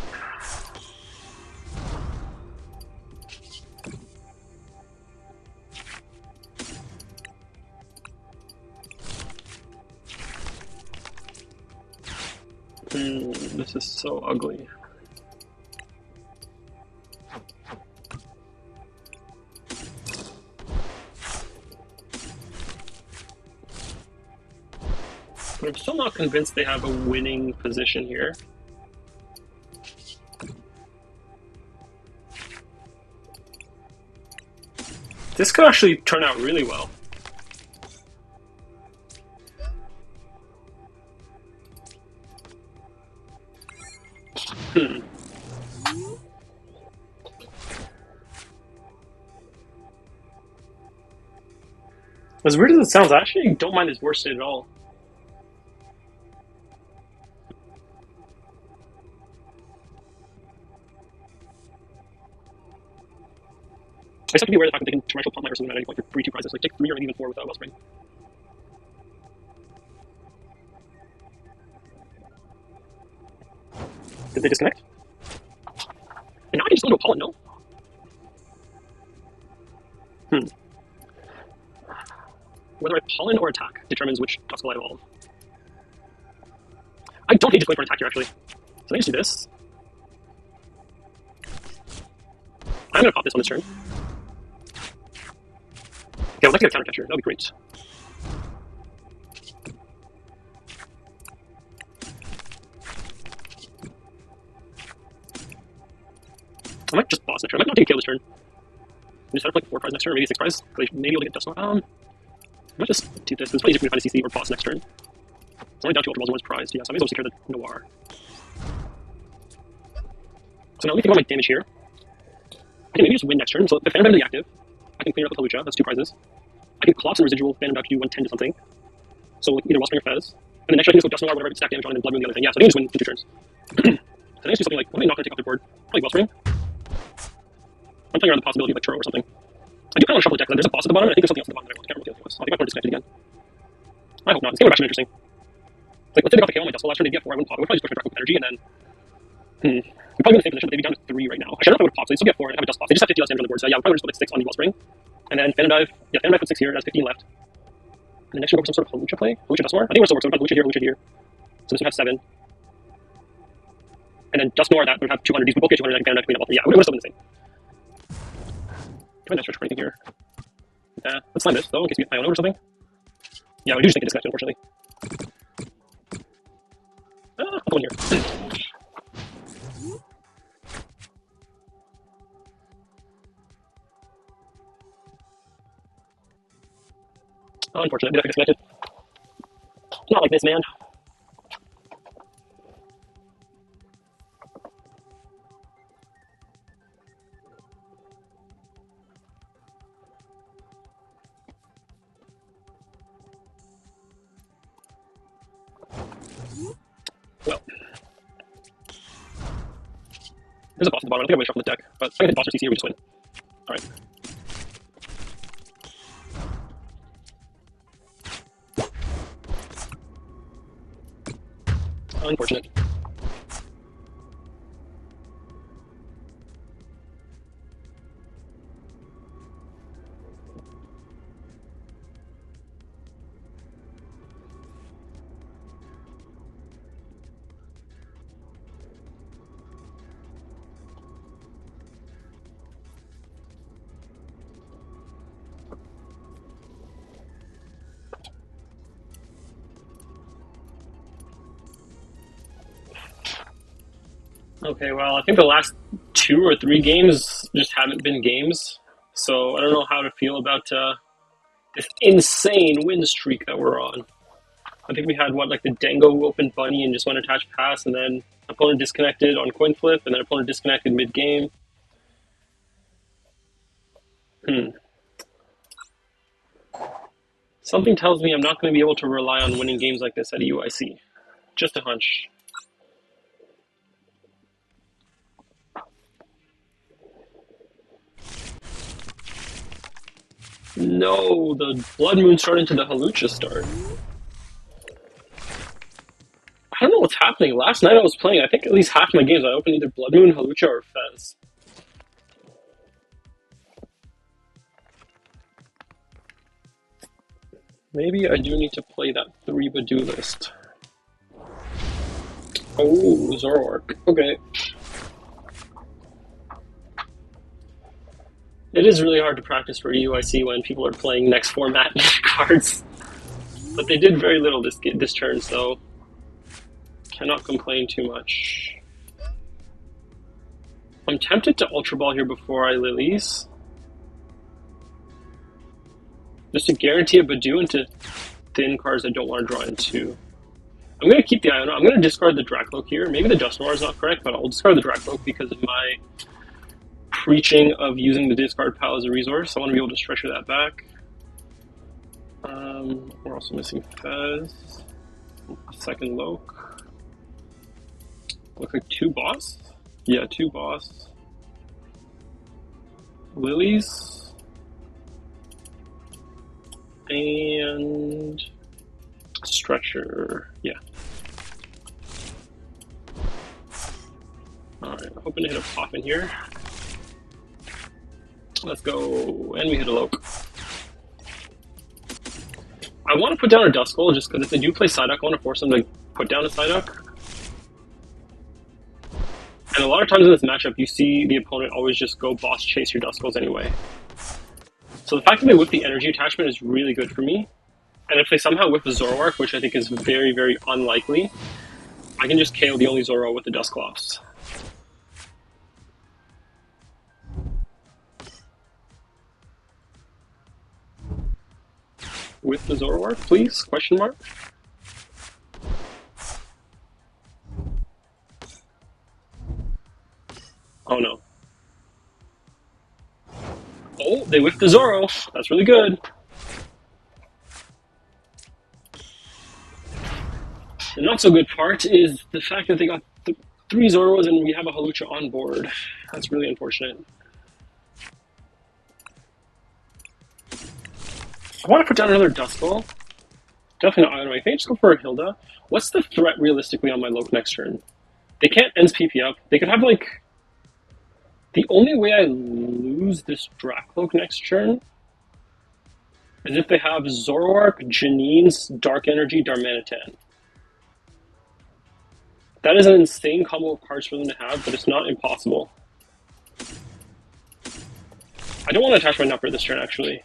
This is so ugly. But I'm still not convinced they have a winning position here. This could actually turn out really well. As weird as it sounds, I actually don't mind his worst state at all. I just have to be aware of the fact that they can commercial PultNoir Ursaluna at any point for 3-2 prizes. Like, take 3 or even 4 without Wellspring. Did they disconnect? And now I can just go into a Pollen, no?
Hmm. Whether I pollen or attack determines which Dusknoir I evolve. I don't hate just going for an attack here, actually. So let me just do this. I'm going to pop this on this turn. Okay, I'd like to get a counter catcher. That would be great. I might just boss next turn. I might not take a KO this turn. Just set up like 4 prize next turn, or maybe 6 prize. Maybe able to get Dusknoir. I might just do this. It's probably easier for me to find a CC or boss next turn. It's only down 2 Ultra Balls and 1 is prized. Yeah, so I may as well secure the Noir. So now let me think about my damage here. I can maybe just win next turn. So the Phantom Dive is active. I can clear up with Hawlucha. That's 2 prizes. I can clock some residual Phantom Dive to do 110 to something. So like either Wellspring or Fez. And then next turn I can just go Dusknoir, whatever, stack damage on, and then Blood Moon the other thing. Yeah, so I can just win in 2 turns. So I think I just do something like, what am I not going to take off the board? Probably Wellspring. I'm playing around the possibility of like Churro or something. I do kind of want to shuffle the deck because there's a boss at the bottom, and I think there's something else at the bottom that I want. I can't remember what the other thing was. I think my board disconnected again. I hope not. This game would actually be interesting. Like, let's say they got the KO on my Dusknoir last turn, they'd be at 4, I wouldn't pop. I would probably just push my Dragapult energy, and then... We'd probably be in the same position, but they'd be down to 3 right now. Actually, I don't know if I would pop, so they'd still be at 4 and have a Dusk pop. They just have 50 less damage on the board, so yeah, we'll probably just put like 6 on the Wellspring. And then Phantom Dive, yeah, Phantom Dive put 6 here, it has 15 left. And then next we'll go for some sort of Hawlucha play. Hawlucha Dusknoir? I think we're still working, so we've got Hawlucha here, Hawlucha here. So this would have 7. And then Dusknoir, that would have 200. These would both get 200, and Phantom Dive clean up all 3. Yeah, we're still in the same. Can I stretch for anything here? Let's find this, though, in case we get Iono or something. Yeah, we do just think it disconnected, unfortunately. I'll go in here. Oh, unfortunate, did I get disconnected? Not like this, man. Well, there's a boss at the bottom. I think I'm going to shuffle the deck, but if I can hit boss or CC here, we just win. Alright. Unfortunate. Okay, well, I think the last 2 or 3 games just haven't been games, so I don't know how to feel about this insane win streak that we're on. I think we had, like the Dengo who opened Bunny and just went attached pass, and then opponent disconnected on coin flip, and then opponent disconnected mid-game. Something tells me I'm not going to be able to rely on winning games like this at EUIC. Just a hunch. No, the Blood Moon started into the Hawlucha start. I don't know what's happening. Last night I was playing, I think at least half my games I opened either Blood Moon, Hawlucha, or Fez. Maybe I do need to play that 3 Badoo list. Oh, Zoroark. Okay. It is really hard to practice for EUIC when people are playing next format cards. But they did very little this turn, so cannot complain too much. I'm tempted to Ultra Ball here before I Lilies. Just to guarantee a Badoo into thin cards I don't want to draw into. I'm going to keep the Iono. I'm going to discard the Dragapult here. Maybe the Dusknoir is not correct, but I'll discard the Dragapult because of my preaching of using the discard pile as a resource. I want to be able to stretcher that back. We're also missing Fez. Second Loke. Looks like 2 boss. Yeah, 2 boss. Lilies. And stretcher. Yeah. Alright, hoping to hit a pop in here. Let's go. And we hit a Loke. I want to put down a Duskull just because if they do play Psyduck, I want to force them to put down a Psyduck. And a lot of times in this matchup, you see the opponent always just go boss chase your Duskulls anyway. So the fact that they whip the energy attachment is really good for me. And if they somehow whip the Zoroark, which I think is very, very unlikely, I can just KO the only Zoro with the Dusclops. With the Zoroark, please? Question mark? Oh no. Oh, they whiffed the Zoro. That's really good. The not so good part is the fact that they got 3 Zoros and we have a Hawlucha on board. That's really unfortunate. I want to put down another Duskull. Definitely not Iron. I think just go for a Hilda. What's the threat realistically on my Loke next turn? They can't ends PP up. They could have like... The only way I lose this Dracloak next turn is if they have Zoroark, Janine's Dark Energy, Darmanitan. That is an insane combo of cards for them to have, but it's not impossible. I don't want to attach my Nupper this turn, actually.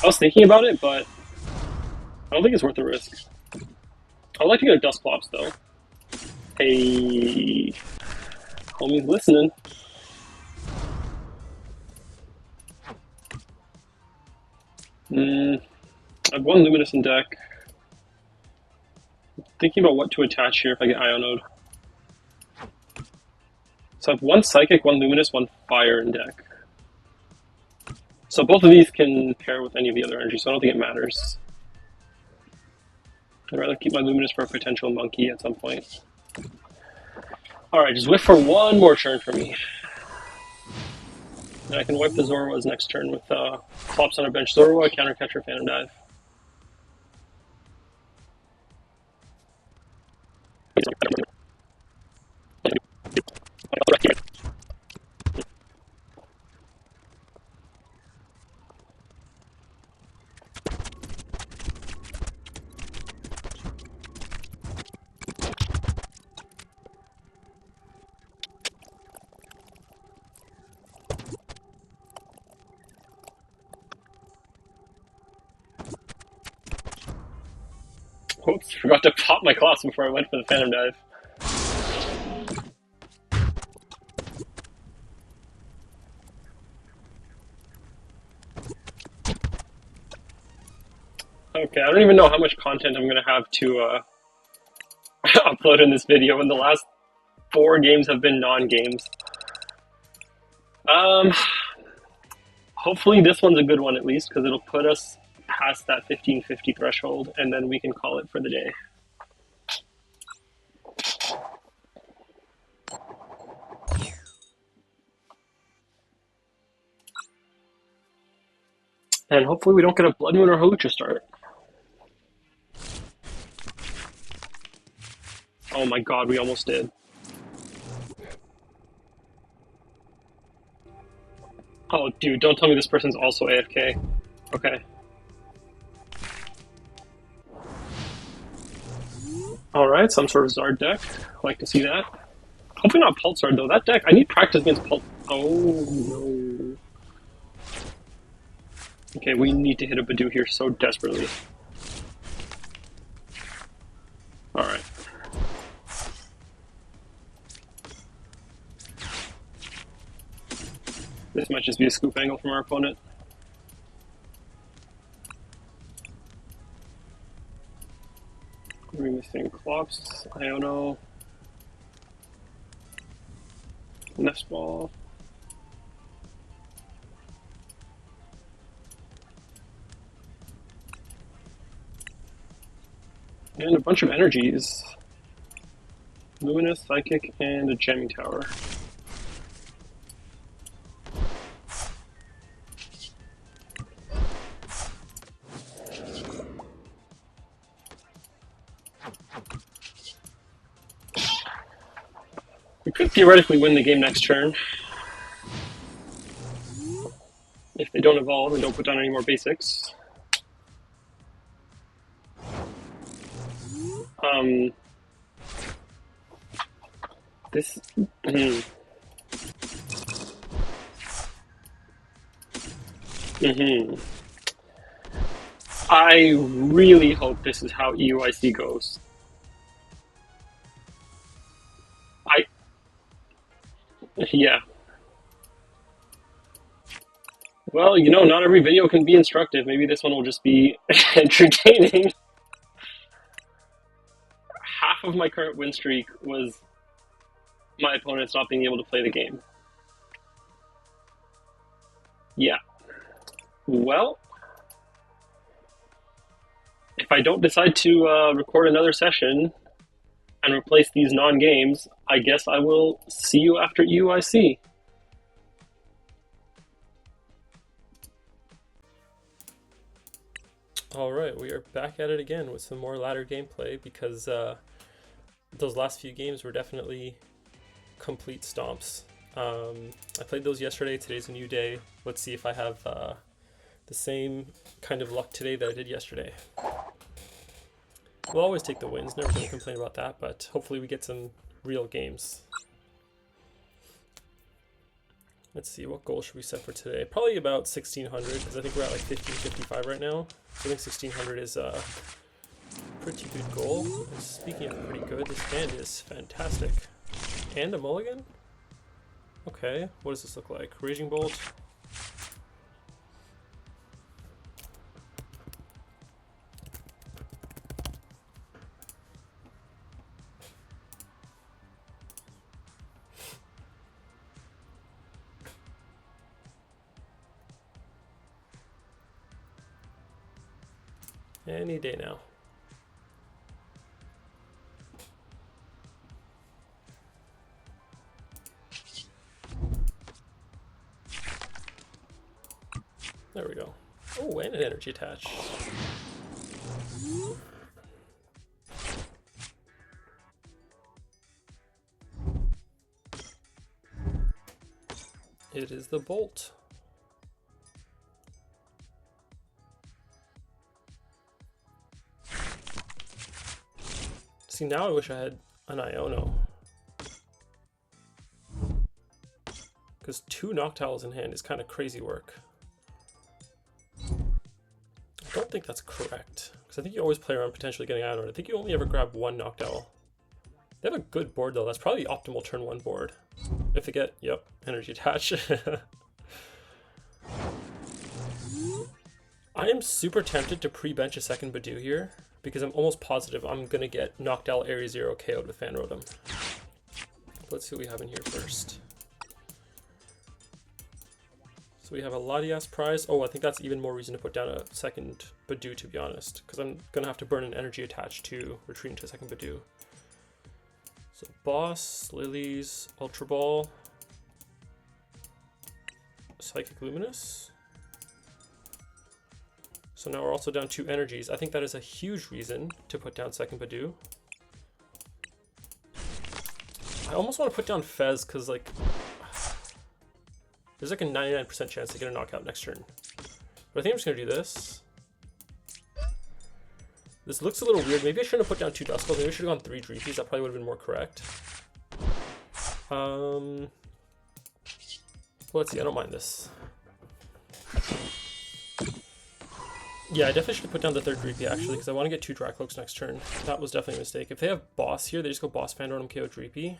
I was thinking about it, but I don't think it's worth the risk. I'd like to get a Dusclops, though. Hey, homie's listening. I have 1 Luminous in deck. Thinking about what to attach here if I get Ionode. So I have 1 Psychic, 1 Luminous, 1 Fire in deck. So both of these can pair with any of the other energies, so I don't think it matters. I'd rather keep my Luminous for a potential Monkey at some point. Alright, just whiff for 1 more turn for me. And I can wipe the Zoroas next turn with Clops on our bench. Zoroa, Counter Catcher, Phantom Dive. Oops, forgot to pop my Clops before I went for the Phantom Dive. Okay, I don't even know how much content I'm going to have to upload in this video when the last 4 games have been non-games. Hopefully this one's a good one at least, because it'll put us past that 1550 threshold, and then we can call it for the day. And hopefully we don't get a Blood Moon or Hawlucha start. Oh my god, we almost did. Oh dude, don't tell me this person's also AFK. Okay. Alright, some sort of Zard deck. Like to see that. Hopefully not Pult Zard though. That deck, I need practice against Pult. Oh no. Okay, we need to hit a Badoo here so desperately. Alright. This might just be a scoop angle from our opponent. We're missing Clops, Iono, Nest Ball. And a bunch of energies. Luminous, Psychic, and a Jamming Tower. We could theoretically win the game next turn. if they don't evolve and don't put down any more basics. This. I really hope this is how EUIC goes. Yeah. Well, you know, not every video can be instructive. Maybe this one will just be entertaining. Half of my current win streak was my opponents not being able to play the game. Yeah. Well, if I don't decide to record another session and replace these non-games, I guess I will see you after EUIC.
Alright, we are back at it again with some more ladder gameplay because those last few games were definitely complete stomps. I played those yesterday, today's a new day. Let's see if I have the same kind of luck today that I did yesterday. We'll always take the wins, never going to complain about that, but hopefully we get some real games. Let's see, what goal should we set for today? Probably about 1600, because I think we're at like 1555 right now. So I think 1600 is a pretty good goal. And speaking of pretty good, this hand is fantastic. And a mulligan? Okay, what does this look like? Raging Bolt. Any day now. There we go. Oh, and an energy attach. It is the Bolt. See, now I wish I had an Iono. Because 2 Noctiles in hand is kind of crazy work. I don't think that's correct. Because I think you always play around potentially getting Iono. I think you only ever grab 1 Noctile. They have a good board though. That's probably the optimal turn 1 board. If they get, yep, energy attach. I am super tempted to pre-bench a second Badoo here, because I'm almost positive I'm going to get Noctowl Area 0 KO'd with Fan Rotom. Let's see what we have in here first. So we have a Latias prize. Oh, I think that's even more reason to put down a second Badoo, to be honest, because I'm going to have to burn an energy attach to retreat into a second Badoo. So Boss, Lilies, Ultra Ball, Psychic Luminous. So now we're also down 2 energies. I think that is a huge reason to put down second Badoo. I almost want to put down Fez because like there's like a 99% chance to get a knockout next turn. But I think I'm just gonna do this. This looks a little weird. Maybe I shouldn't have put down 2 Duskulls. Maybe I should have gone 3 Dreepies. That probably would have been more correct. Well, let's see. I don't mind this. Yeah, I definitely should have put down the 3rd Dreepy actually, because I want to get 2 Dracloaks next turn. That was definitely a mistake. If they have Boss here, they just go Boss, Fan Rotom, KO Dreepy.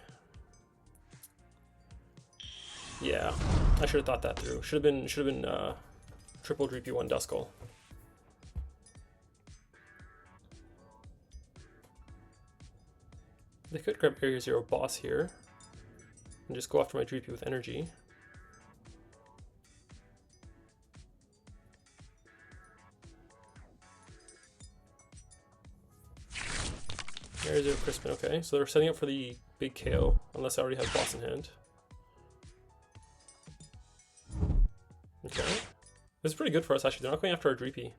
Yeah, I should have thought that through. Should have been triple Dreepy 1 Duskull. They could grab Area 0 Boss here and just go after my Dreepy with energy. Area 0 Crispin, okay. So they're setting up for the big KO, unless I already have Boss in hand. Okay. This is pretty good for us actually. They're not going after our Dreepy.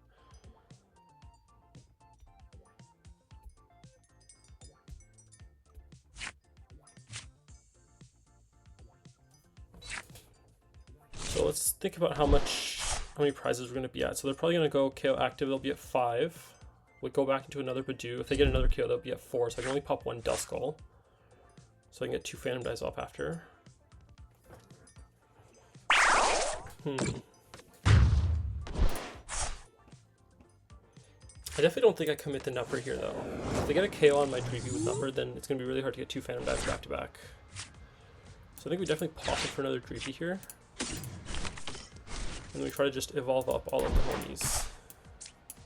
So let's think about how much how many prizes we're going to be at. So they're probably going to go KO active. They'll be at 5. We'll go back into another Pidgeot. If they get another KO, they'll be at 4. So I can only pop 1 Duskull. So I can get 2 Phantom Dives off after. I definitely don't think I commit the Nupper here, though. If they get a KO on my Dreepy with Nupper, then it's going to be really hard to get 2 Phantom Dives back to back. So I think we definitely pop it for another Dreepy here. And we try to just evolve up all of the homies.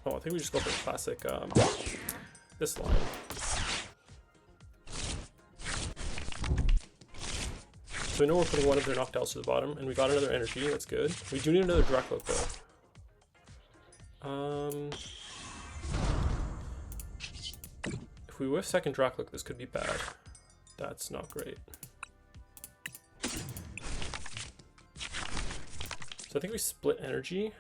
Oh, I think we just go for the classic, this line. So we know we're putting one of their knockdowns to the bottom, and we got another energy, that's good. We do need another Dragapult, though. If we whiff second Dragapult, this could be bad. That's not great. So I think we split energy.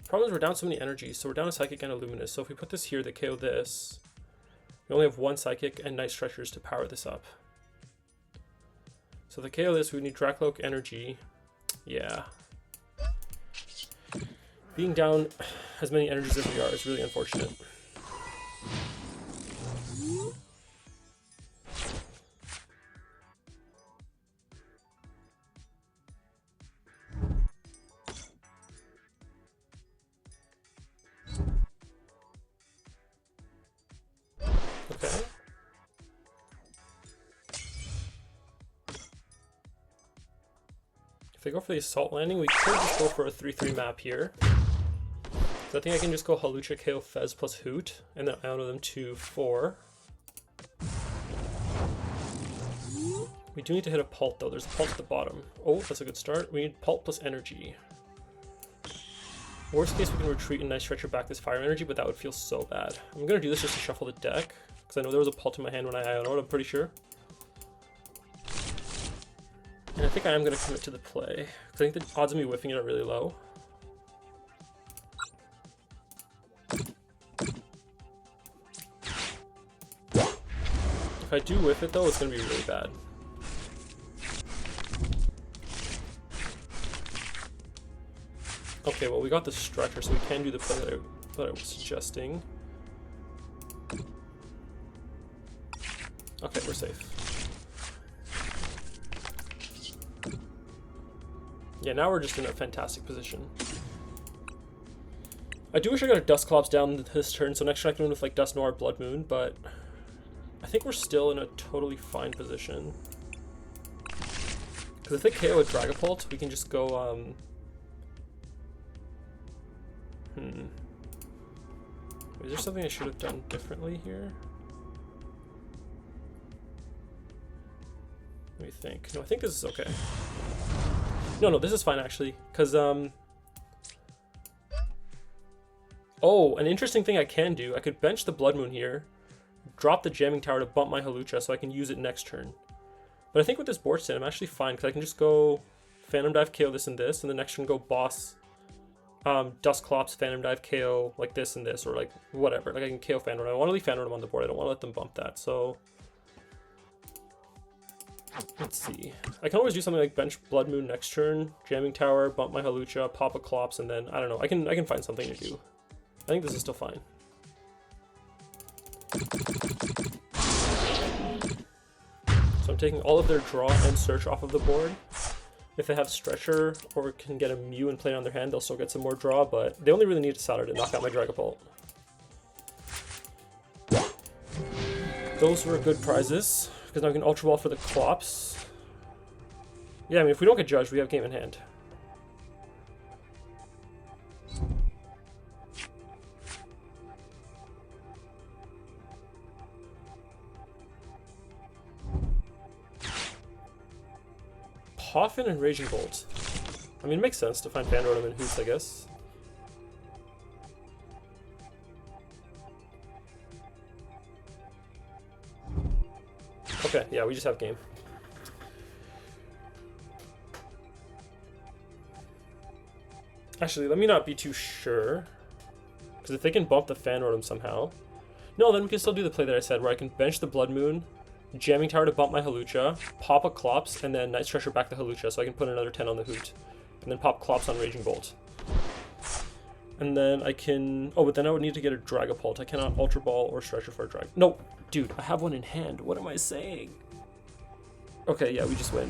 Problem is we're down so many energies, so we're down a Psychic and a Luminous. So if we put this here, they KO this. We only have 1 Psychic and Night Stretchers to power this up. So the KO this, we need Dracloak energy. Yeah. Being down as many energies as we are is really unfortunate. Okay. If they go for the Assault Landing, we could just go for a 3-3 map here. So I think I can just go Hawlucha, KO, Fez plus Hoot, and then Iono them to 4. We do need to hit a Pult though, there's a Pult at the bottom. Oh, that's a good start. We need Pult plus Energy. Worst case, we can retreat and Night Stretcher back this Fire Energy, but that would feel so bad. I'm gonna do this just to shuffle the deck, because I know there was a Pult in my hand when I Iono'd, I'm pretty sure. And I think I am going to commit to the play, because I think the odds of me whiffing it are really low. If I do whiff it though, it's going to be really bad. Okay, well we got the Stretcher, so we can do the play that I was suggesting. Okay, we're safe. Yeah, now we're just in a fantastic position. I do wish I got a Dusclops down this turn, so next turn I can win with like Dusknoir, Blood Moon, but I think we're still in a totally fine position. Because if they KO a Dragapult, we can just go, Is there something I should have done differently here? Let me think. No, I think this is okay. No, this is fine actually, because oh, an interesting thing I can do, I could bench the Blood Moon here, drop the Jamming Tower to bump my Hawlucha so I can use it next turn. But I think with this board state, I'm actually fine, because I can just go Phantom Dive, KO this and this, and the next turn go Boss, Dusclops, Phantom Dive, KO like this and this, or like whatever. Like I can KO Phantom. I want to leave Phantom on the board, I don't want to let them bump that, so let's see. I can always do something like bench Blood Moon next turn, Jamming Tower, bump my Hawlucha, pop a Clops, and then I don't know. I can find something to do. I think this is still fine. So I'm taking all of their draw and search off of the board. If they have Stretcher or can get a Mew and play it on their hand, they'll still get some more draw, but they only really need a Saturn to knock out my Dragapult. Those were good prizes, because now we can Ultra Ball for the Clops. Yeah, I mean, if we don't get judged, we have game in hand. Poffin and Raging Bolt. I mean, it makes sense to find Vandronim and Hoots, I guess. Okay, yeah, we just have game. Actually, let me not be too sure. Because if they can bump the Fanrotom somehow... No, then we can still do the play that I said, where I can bench the Blood Moon, Jamming Tower to bump my Hawlucha, pop a Clops, and then Night Stretcher back the Hawlucha, so I can put another 10 on the Hoot. And then pop Clops on Raging Bolt. And then I can... Oh, but then I would need to get a Dragapult. I cannot Ultra Ball or Stretcher for a Drag... No! Dude, I have one in hand. What am I saying? Okay, yeah, we just win.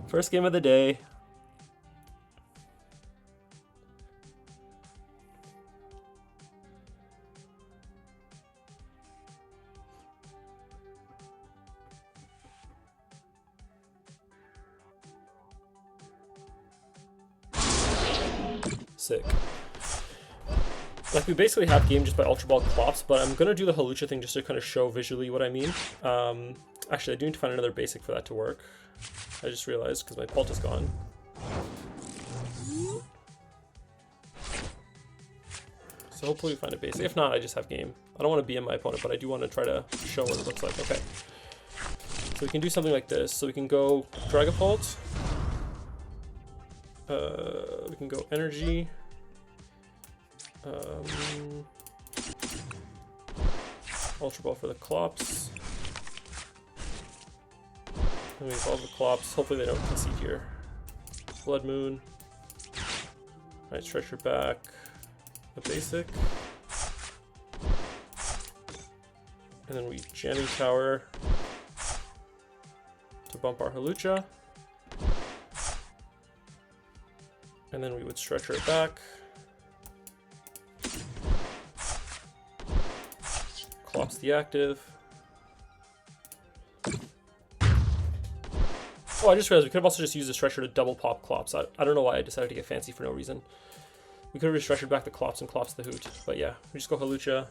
First game of the day. Sick. Like, we basically have game just by Ultra Ball Clops, but I'm gonna do the Hawlucha thing just to kind of show visually what I mean. Actually, I do need to find another basic for that to work. I just realized, because my Pult is gone. So hopefully we find a basic. If not, I just have game. I don't want to BM my opponent, but I do want to try to show what it looks like. Okay. So we can do something like this. So we can go Dragapult. We can go Energy. Ultra Ball for the Clops. And we evolve the Clops. Hopefully they don't concede here. Blood Moon. Alright, stretch your back. A basic. And then we Jamming Tower to bump our Hawlucha. And then we would stretch her back. Clops the active. Oh, I just realized we could have also just used the stretcher to double pop Clops. I don't know why I decided to get fancy for no reason. We could have just stretchered back the Clops and Clops the Hoot. But yeah, we just go Hawlucha.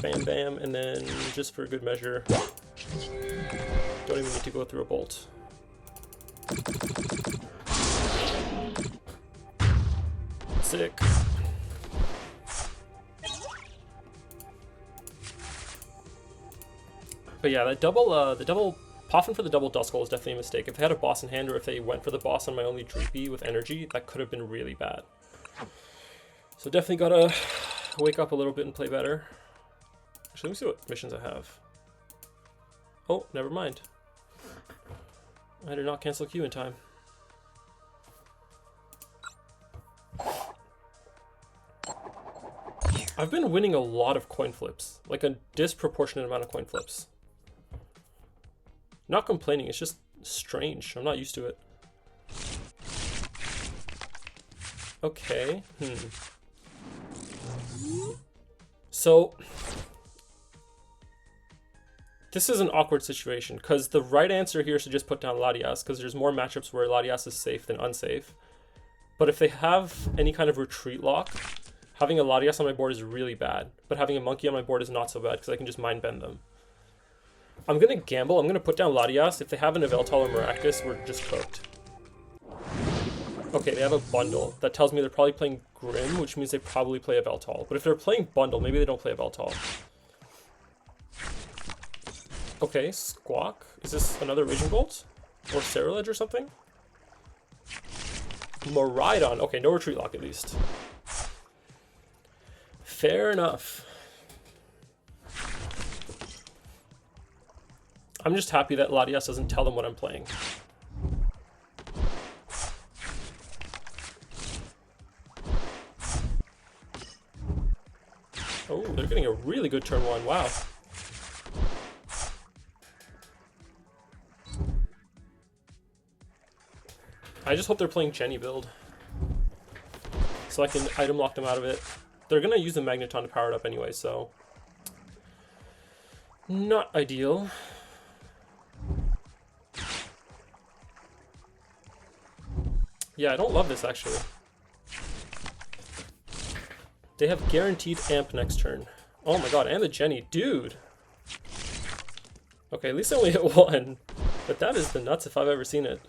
Bam bam, and then just for good measure, don't even need to go through a Bolt. Sick. But yeah, that double, the double popping for the double Duskull is definitely a mistake. If they had a boss in hand, or if they went for the boss on my only Dreepy with energy, that could have been really bad. So definitely gotta wake up a little bit and play better. Actually, let me see what missions I have. Oh, never mind. I did not cancel Q in time. I've been winning a lot of coin flips, like a disproportionate amount of coin flips. Not complaining, it's just strange. I'm not used to it. Okay, So, this is an awkward situation, because the right answer here is to just put down Latias, because there's more matchups where Latias is safe than unsafe. But if they have any kind of retreat lock, having a Latias on my board is really bad, but having a Monkey on my board is not so bad, because I can just mind bend them. I'm going to gamble. I'm going to put down Latias. If they have an Yveltal or Maractus, we're just cooked. Okay, they have a bundle. That tells me they're probably playing Grim, which means they probably play Yveltal. But if they're playing bundle, maybe they don't play Yveltal. Okay, Squawk. Is this another Raging Bolt? Or Ceruledge or something? Miraidon. Okay, no retreat lock at least. Fair enough. I'm just happy that Latias doesn't tell them what I'm playing. Oh, they're getting a really good turn one. Wow. I just hope they're playing Jenny build, so I can item lock them out of it. They're gonna use the Magneton to power it up anyway, so not ideal. Yeah, I don't love this actually. They have guaranteed amp next turn. Oh my god, and the Jenny, dude. Okay, at least I only hit one, but that is the nuts if I've ever seen it.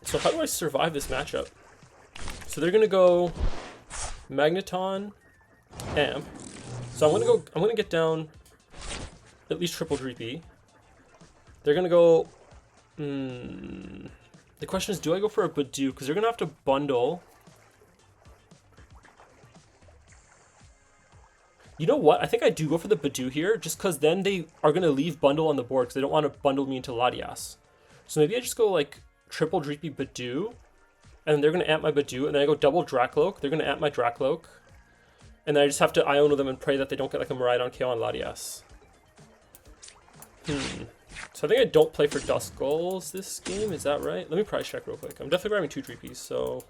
So how do I survive this matchup? So they're gonna go Magneton, Amp. So I'm gonna get down at least triple Dreepy. They're gonna go. The question is, do I go for a Badoo? Because they're gonna have to bundle. You know what? I think I do go for the Badoo here, just because then they are gonna leave bundle on the board because they don't want to bundle me into Latias. So maybe I just go like triple Dreepy Badoo, and they're going to amp my Badoo, and then I go double Dracloak, they're going to amp my Dracloak, and then I just have to Iono them and pray that they don't get like a Miraidon KO on Latias. So I think I don't play for Duskulls this game, is that right? Let me price check real quick. I'm definitely grabbing 2 Dreepies, so...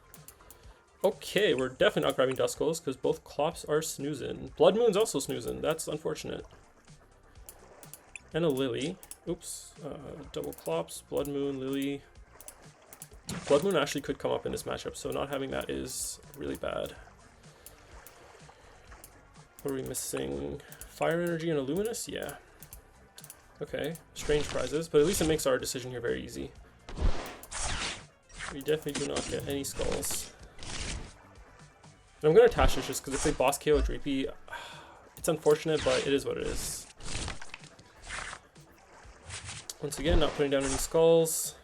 Okay, we're definitely not grabbing Duskulls, because both Clops are snoozing. Blood Moon's also snoozing, that's unfortunate. And a Lily. Oops. Double Clops, Blood Moon, Lily. Blood Moon actually could come up in this matchup, so not having that is really bad. What are we missing? Fire Energy and a Luminous? Yeah. Okay, strange prizes, but at least it makes our decision here very easy. We definitely do not get any skulls. And I'm going to attach this just because if they boss KO a Dreepy, it's unfortunate, but it is what it is. Once again, not putting down any skulls.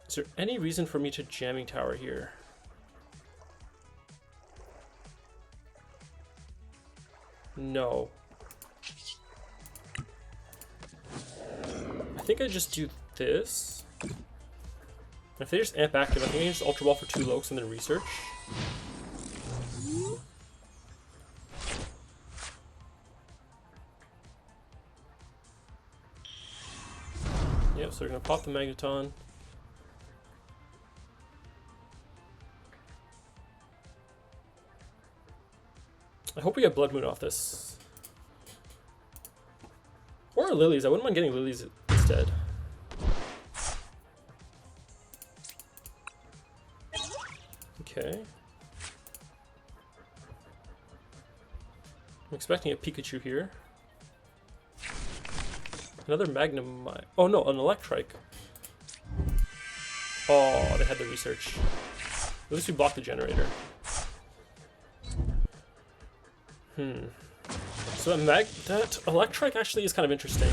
Is there any reason for me to jamming tower here? No. I think I just do this. And if they just amp active, I think I just Ultra Ball for 2 Lokes and then research. Yep, so they're gonna pop the Magneton. I hope we get Blood Moon off this. Or Lilies. I wouldn't mind getting Lilies instead. Okay. I'm expecting a Pikachu here. Another Magnum. Oh no, an Electrike. Oh, they had the research. At least we blocked the generator. So that Electrike actually is kind of interesting.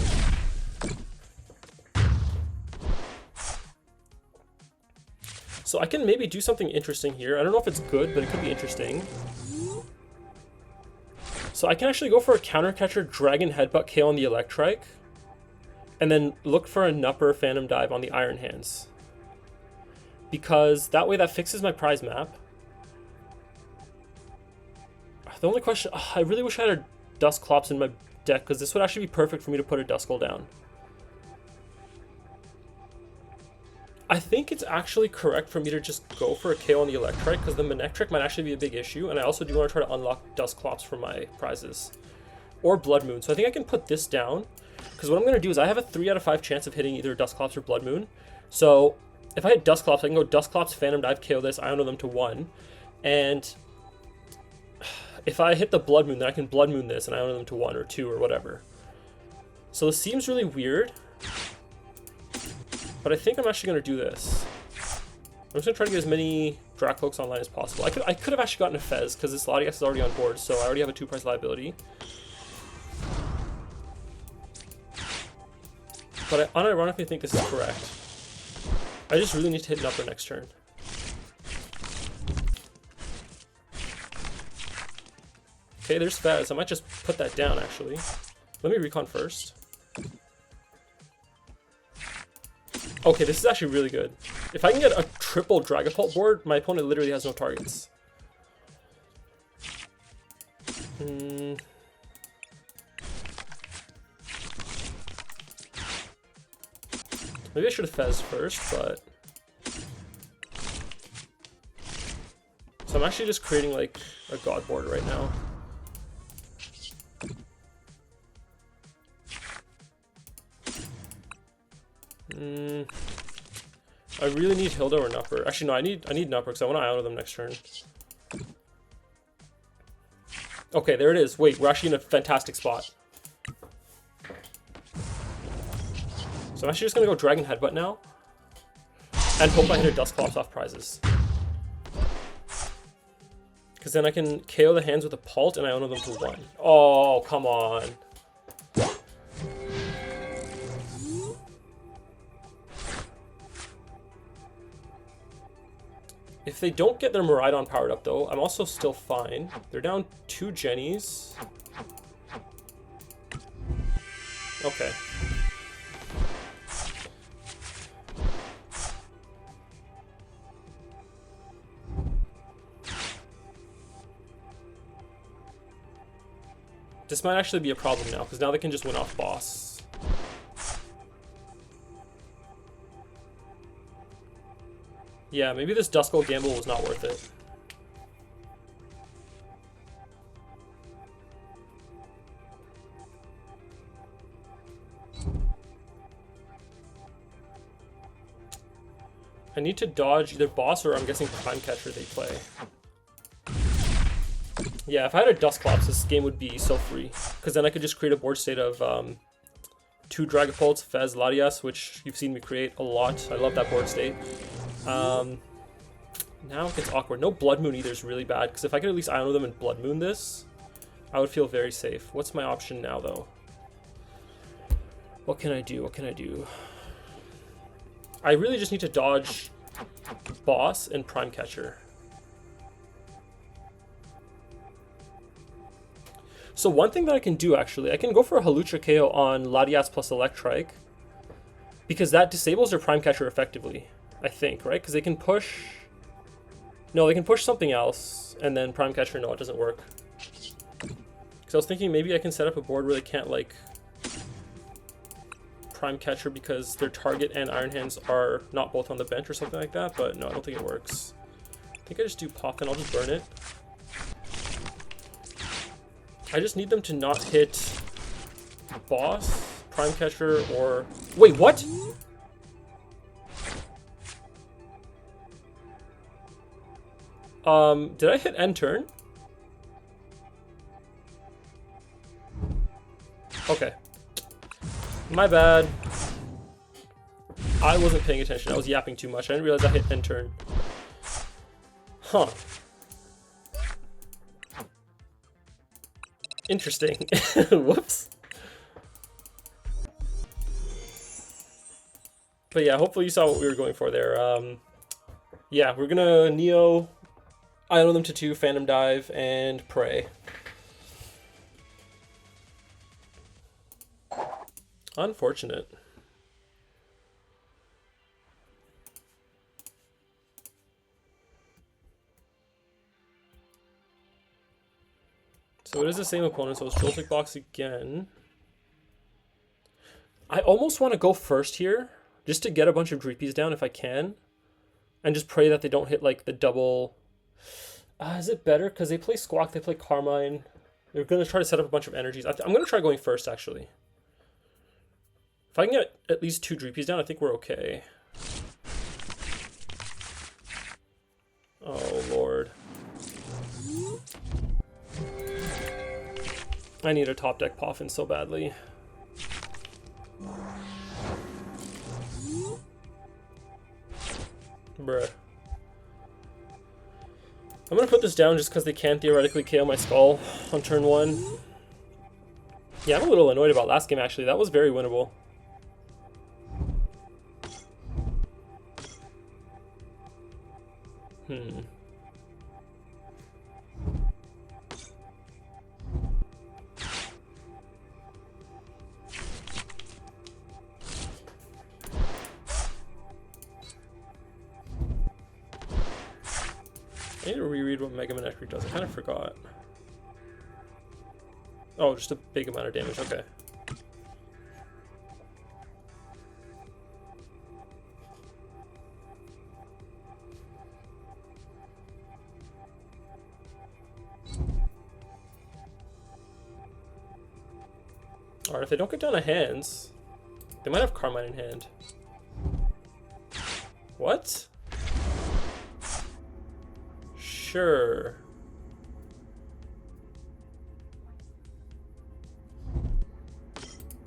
So I can maybe do something interesting here. I don't know if it's good, but it could be interesting. So I can actually go for a counter catcher, Dragon Headbutt KO on the Electrike, and then look for a Nupper Phantom Dive on the Iron Hands. Because that way that fixes my prize map. The only question, I really wish I had a Dusclops in my deck, because this would actually be perfect for me to put a Duskull down. I think it's actually correct for me to just go for a KO on the Electrike, because the Manectric might actually be a big issue, and I also do want to try to unlock Dusclops for my prizes. Or Blood Moon. So I think I can put this down, because what I'm going to do is I have a 3 out of 5 chance of hitting either Dusclops or Blood Moon. So if I hit Dusclops, I can go Dusclops, Phantom Dive, KO this, Iono them to 1, and if I hit the Blood Moon, then I can Blood Moon this and Iono them to 1 or 2 or whatever. So this seems really weird, but I think I'm actually going to do this. I'm just going to try to get as many Dracloaks online as possible. I could have actually gotten a Fez, because this Latias is already on board, so I already have a 2-price liability. But I unironically think this is correct. I just really need to hit an upper next turn. Okay, there's Fez. I might just put that down, actually. Let me recon first. Okay, this is actually really good. If I can get a triple Dragapult board, my opponent literally has no targets. Maybe I should have Fez first, but... So I'm actually just creating, like, a God board right now. I really need Hilda or Nupper. Actually, no, I need Nupper because I want to Iono them next turn. Okay, there it is. Wait, we're actually in a fantastic spot. So I'm actually just going to go Dragon Headbutt now. And hope I hit a Dusclops off prizes. Because then I can KO the hands with a Pult and Iono them to 1. Oh, come on. If they don't get their Miraidon powered up, though, I'm also still fine. They're down 2 Jennies. Okay. This might actually be a problem now, because now they can just win off boss. Yeah, maybe this Duskull gamble was not worth it. I need to dodge either boss or I'm guessing Prime Catcher they play. Yeah, if I had a Dusclops, this game would be so free. Because then I could just create a board state of 2 Dragapults, Fez, Latias, which you've seen me create a lot. I love that board state. Now it gets awkward. No Blood Moon either is really bad, because if I could at least Iono them and Blood Moon this, I would feel very safe. What's my option now, though? What can I do? What can I do? I really just need to dodge boss and Prime Catcher. So one thing that I can do, actually, I can go for a Halucha KO on Latias plus Electrike, because that disables their Prime Catcher effectively, I think, right? Because they can push... No, they can push something else, and then Prime Catcher, no, it doesn't work. Because I was thinking maybe I can set up a board where they can't, like, Prime Catcher because their target and Iron Hands are not both on the bench or something like that, but no, I don't think it works. I think I just do Pop and I'll just burn it. I just need them to not hit boss, Prime Catcher, or... Wait, what? Did I hit end turn? Okay. My bad. I wasn't paying attention. I was yapping too much. I didn't realize I hit end turn. Huh. Interesting. Whoops. But yeah, hopefully you saw what we were going for there. Yeah, we're gonna Neo, Iono them to 2, Phantom Dive, and pray. Unfortunate. So it is the same opponent, so it's Joltik Box again. I almost want to go first here, just to get a bunch of Dreepies down if I can. And just pray that they don't hit like the double... is it better? Because they play Squawk, they play Carmine. They're going to try to set up a bunch of energies. I'm going to try going first, actually. If I can get at least 2 Dreepies down, I think we're okay. Oh, Lord. I need a top deck Poffin so badly. Bruh. I'm gonna put this down just because they can theoretically KO my skull on turn 1. Yeah, I'm a little annoyed about last game, actually. That was very winnable. I need to reread what Mega Man actually does. I kind of forgot. Oh, just a big amount of damage. Okay. Alright, if they don't get down to hands, they might have Carmine in hand. What? Sure.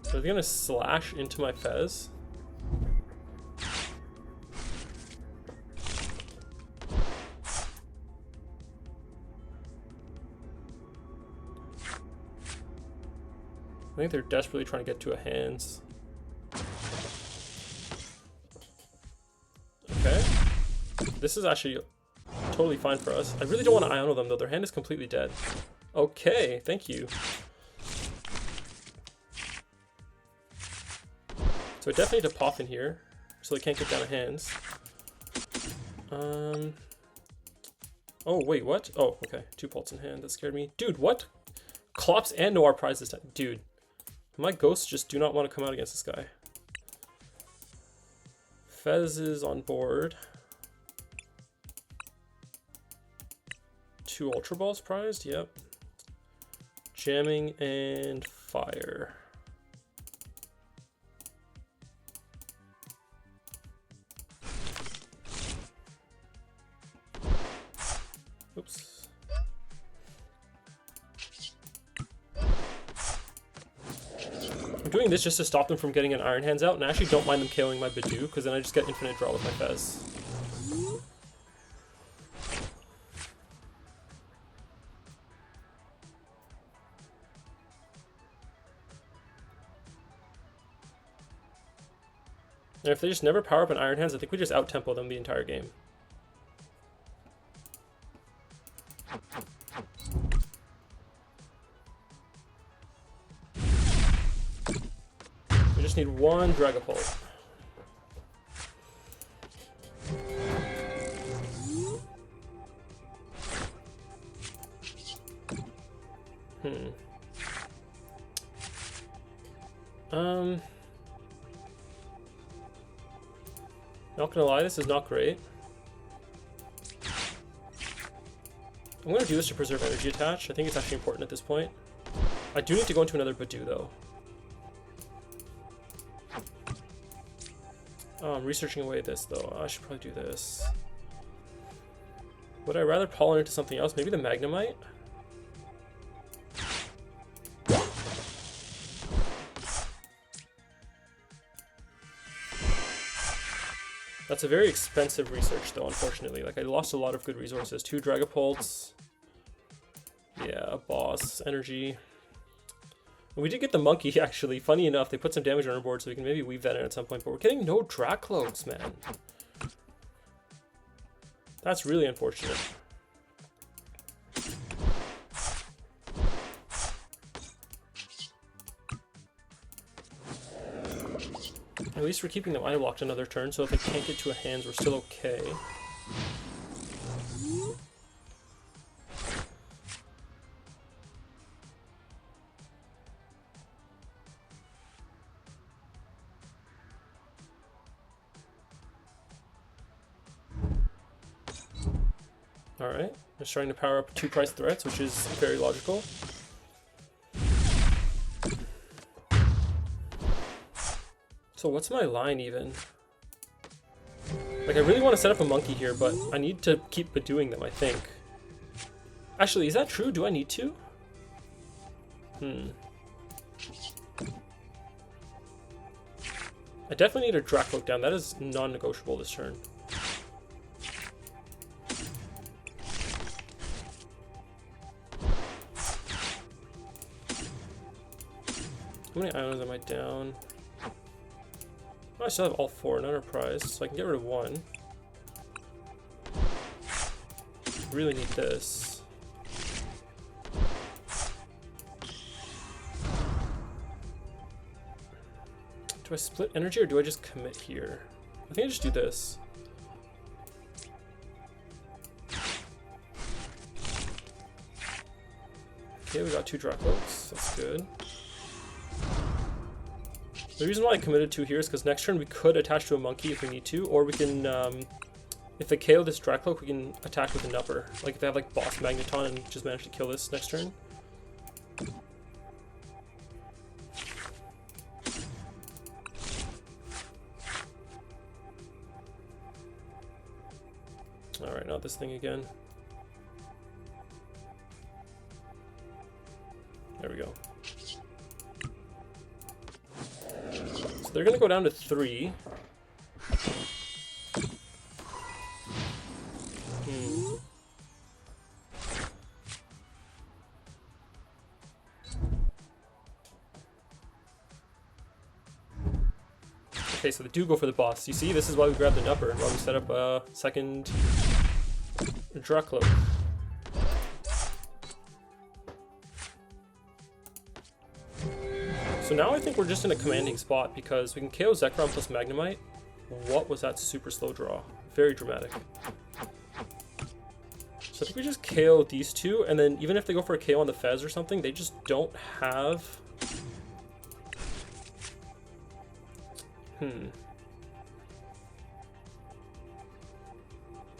So they're gonna slash into my Fez. I think they're desperately trying to get to a hands. Okay. This is actually totally fine for us. I really don't want to Iono them though. Their hand is completely dead. Okay, thank you. So I definitely need to pop in here so they can't get down to hands. Oh, wait, what? Oh, okay. 2 Pults in hand. That scared me. Dude, what? Clops and Noir prize this time. Dude, my ghosts just do not want to come out against this guy. Fez is on board. 2 Ultra Balls prized, yep. Jamming and fire. Oops. I'm doing this just to stop them from getting an Iron Hands out, and I actually don't mind them KOing my Bidoof, because then I just get infinite draw with my Fez. And if they just never power up an Iron Hands, I think we just out-tempo them the entire game. We just need 1 Dragapult. Not gonna lie, this is not great. I'm gonna do this to preserve energy attach. I think it's actually important at this point. I do need to go into another Bidoof though. Oh, I'm researching away this though. I should probably do this. Would I rather pollen into something else? Maybe the Magnemite? That's a very expensive research though, unfortunately. Like, I lost a lot of good resources. 2 Dragapults. Yeah, a boss, energy. And we did get the monkey, actually. Funny enough, they put some damage on our board, so we can maybe weave that in at some point. But we're getting no Dracloaks, man. That's really unfortunate. At least we're keeping them eye locked another turn, so if they can't get to a hands, we're still okay. Alright, just trying to power up 2 price threats, which is very logical. So what's my line even? Like, I really want to set up a monkey here, but I need to keep Bidooing them, I think. Actually, is that true? Do I need to? I definitely need a Dracloak down. That is non-negotiable this turn. How many islands am I down? I still have all 4 in Enterprise, so I can get rid of 1. Really need this. Do I split energy or do I just commit here? I think I just do this. Okay, we got 2 Dracloaks. That's good. The reason why I committed 2 here is because next turn we could attach to a monkey if we need to, or we can, if they KO this Dracloak, we can attack with an upper. Like if they have like Boss Magneton and just manage to kill this next turn. Alright, not this thing again. There we go. They're gonna go down to 3. Okay, so they do go for the boss. You see, this is why we grabbed an upper and why we set up a second Dracloak. So now I think we're just in a commanding spot because we can KO Zekrom plus Magnemite. What was that super slow draw? Very dramatic. So I think we just KO these two, and then even if they go for a KO on the Fez or something, they just don't have...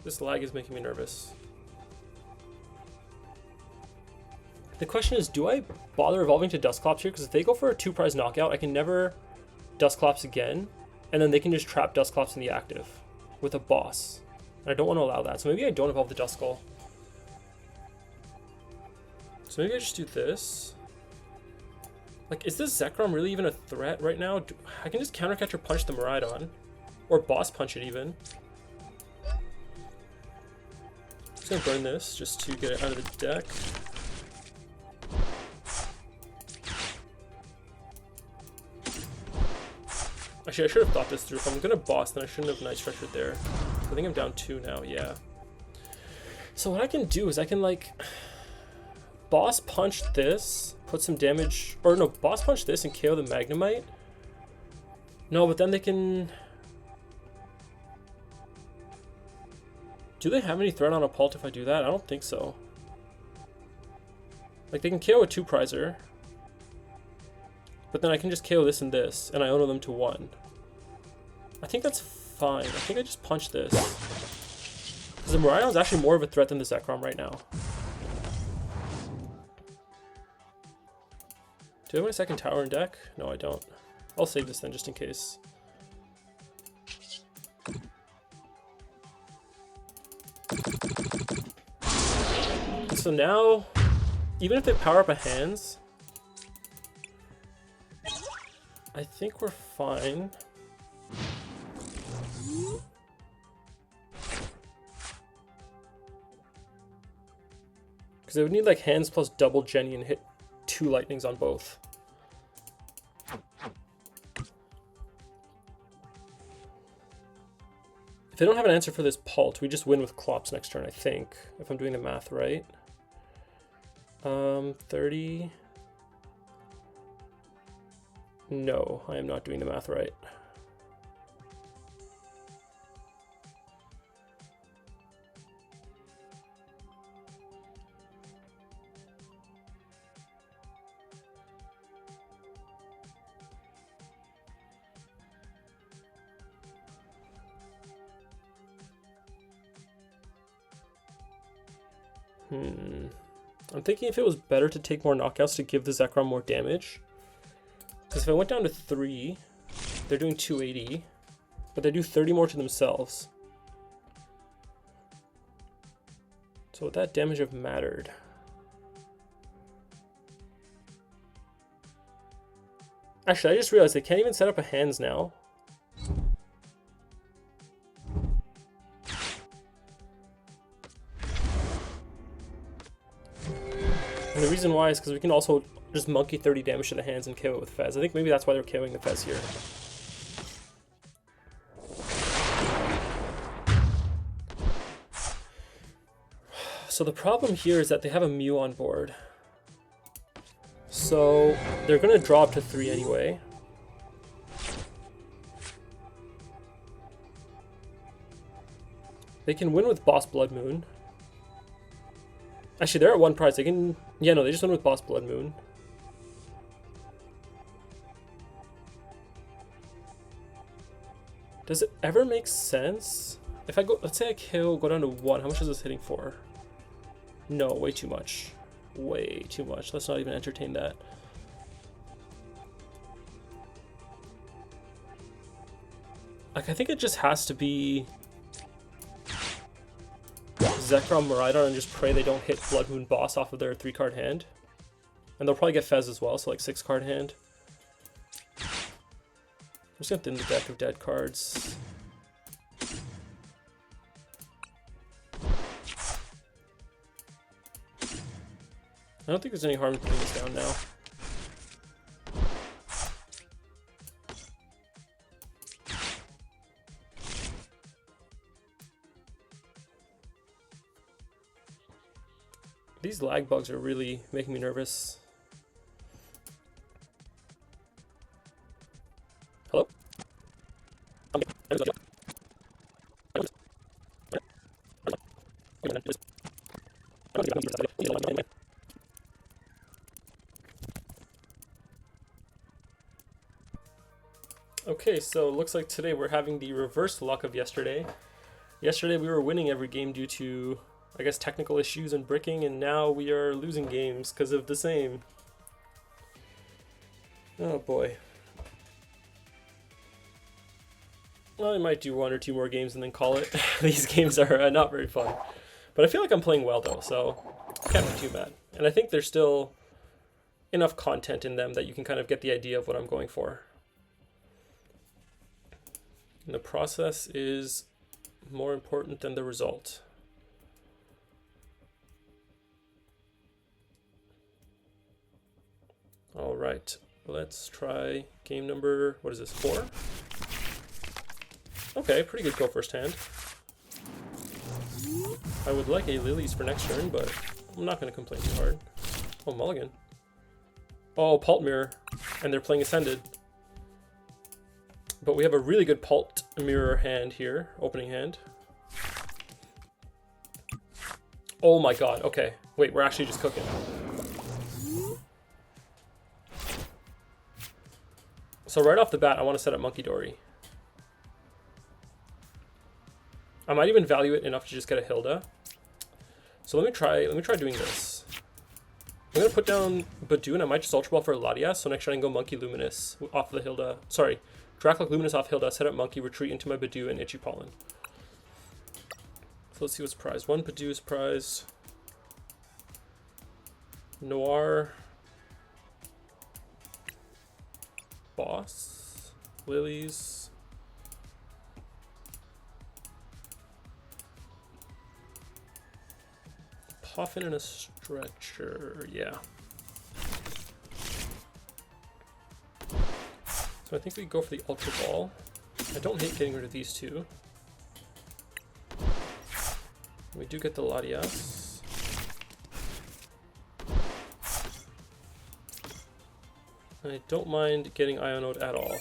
This lag is making me nervous. The question is, do I bother evolving to Dusclops here? Because if they go for a 2-prize knockout, I can never Dusclops again, and then they can just trap Dusclops in the active with a boss. And I don't want to allow that, so maybe I don't evolve the Duskull. So maybe I just do this. Like, is this Zekrom really even a threat right now? I can just countercatch or punch the Miraidon. Or boss punch it even. Just gonna burn this just to get it out of the deck. Actually, I should have thought this through. If I'm gonna boss, then I shouldn't have Night Stretchered there. I think I'm down 2 now, yeah. So what I can do is I can, like, boss punch this, put some damage, or no, boss punch this and KO the Magnemite. No, but then they can... Do they have any threat on a Pult if I do that? I don't think so. Like, they can KO a 2-prizer. But then I can just KO this and this, and I own them to 1. I think that's fine. I think I just punch this. Because the Miraidon is actually more of a threat than the Zekrom right now. Do I have my second tower in deck? No, I don't. I'll save this then, just in case. So now, even if they power up a hands, I think we're fine. Because they would need like hands plus double Jenny and hit 2 lightnings on both. If they don't have an answer for this Pult, we just win with Clops next turn, I think, if I'm doing the math right. 30... No, I am not doing the math right. I'm thinking if it was better to take more knockouts to give the Zekrom more damage. Because if I went down to 3, they're doing 280, but they do 30 more to themselves. So would that damage have mattered? Actually, I just realized they can't even set up a hands now. And the reason why is because we can also just monkey 30 damage to the hands and KO it with Fez. I think maybe that's why they're KOing the Fez here. So the problem here is that they have a Mew on board. So they're going to drop to 3 anyway. They can win with Boss Blood Moon. Actually, they're at 1 prize. They can... Yeah, no, they just win with Boss Blood Moon. Does it ever make sense? If I go... Let's say I go down to 1. How much is this hitting for? No, way too much. Way too much. Let's not even entertain that. Like, I think it just has to be... Zekrom, Miraidon, and just pray they don't hit Blood Moon Boss off of their 3-card hand. And they'll probably get Fez as well, so like 6-card hand. I'm just gonna thin the deck of dead cards. I don't think there's any harm in putting this down now. These lag bugs are really making me nervous. Hello? Okay, so it looks like today we're having the reverse luck of yesterday. Yesterday we were winning every game due to, I guess, technical issues and bricking, and now we are losing games because of the same. Oh boy. Well, I might do 1 or 2 more games and then call it. These games are not very fun. But I feel like I'm playing well though, so can't be too bad. And I think there's still enough content in them that you can kind of get the idea of what I'm going for. And the process is more important than the result. All right, let's try game number, what is this, 4? Okay, pretty good go first hand. I would like a Lilies for next turn, but I'm not going to complain too hard. Oh, mulligan. Oh, PultNoir, and they're playing Ascended. But we have a really good PultNoir hand here, opening hand. Oh my god, okay. Wait, we're actually just cooking. So right off the bat, I want to set up Monkey Dory. I might even value it enough to just get a Hilda. So let me try doing this. I'm gonna put down Badu, and I might just Ultra Ball for Latias, so next turn I can go Monkey Luminous off the Hilda. Sorry, Dracloak Luminous off Hilda, set up Monkey, retreat into my Badu and Itchy Pollen. So let's see what's prized. 1 Badu is prized. Noir. Boss. Lilies. Puffin and a Stretcher, yeah. So I think we go for the Ultra Ball. I don't hate getting rid of these two. We do get the Latias. I don't mind getting Ionode at all.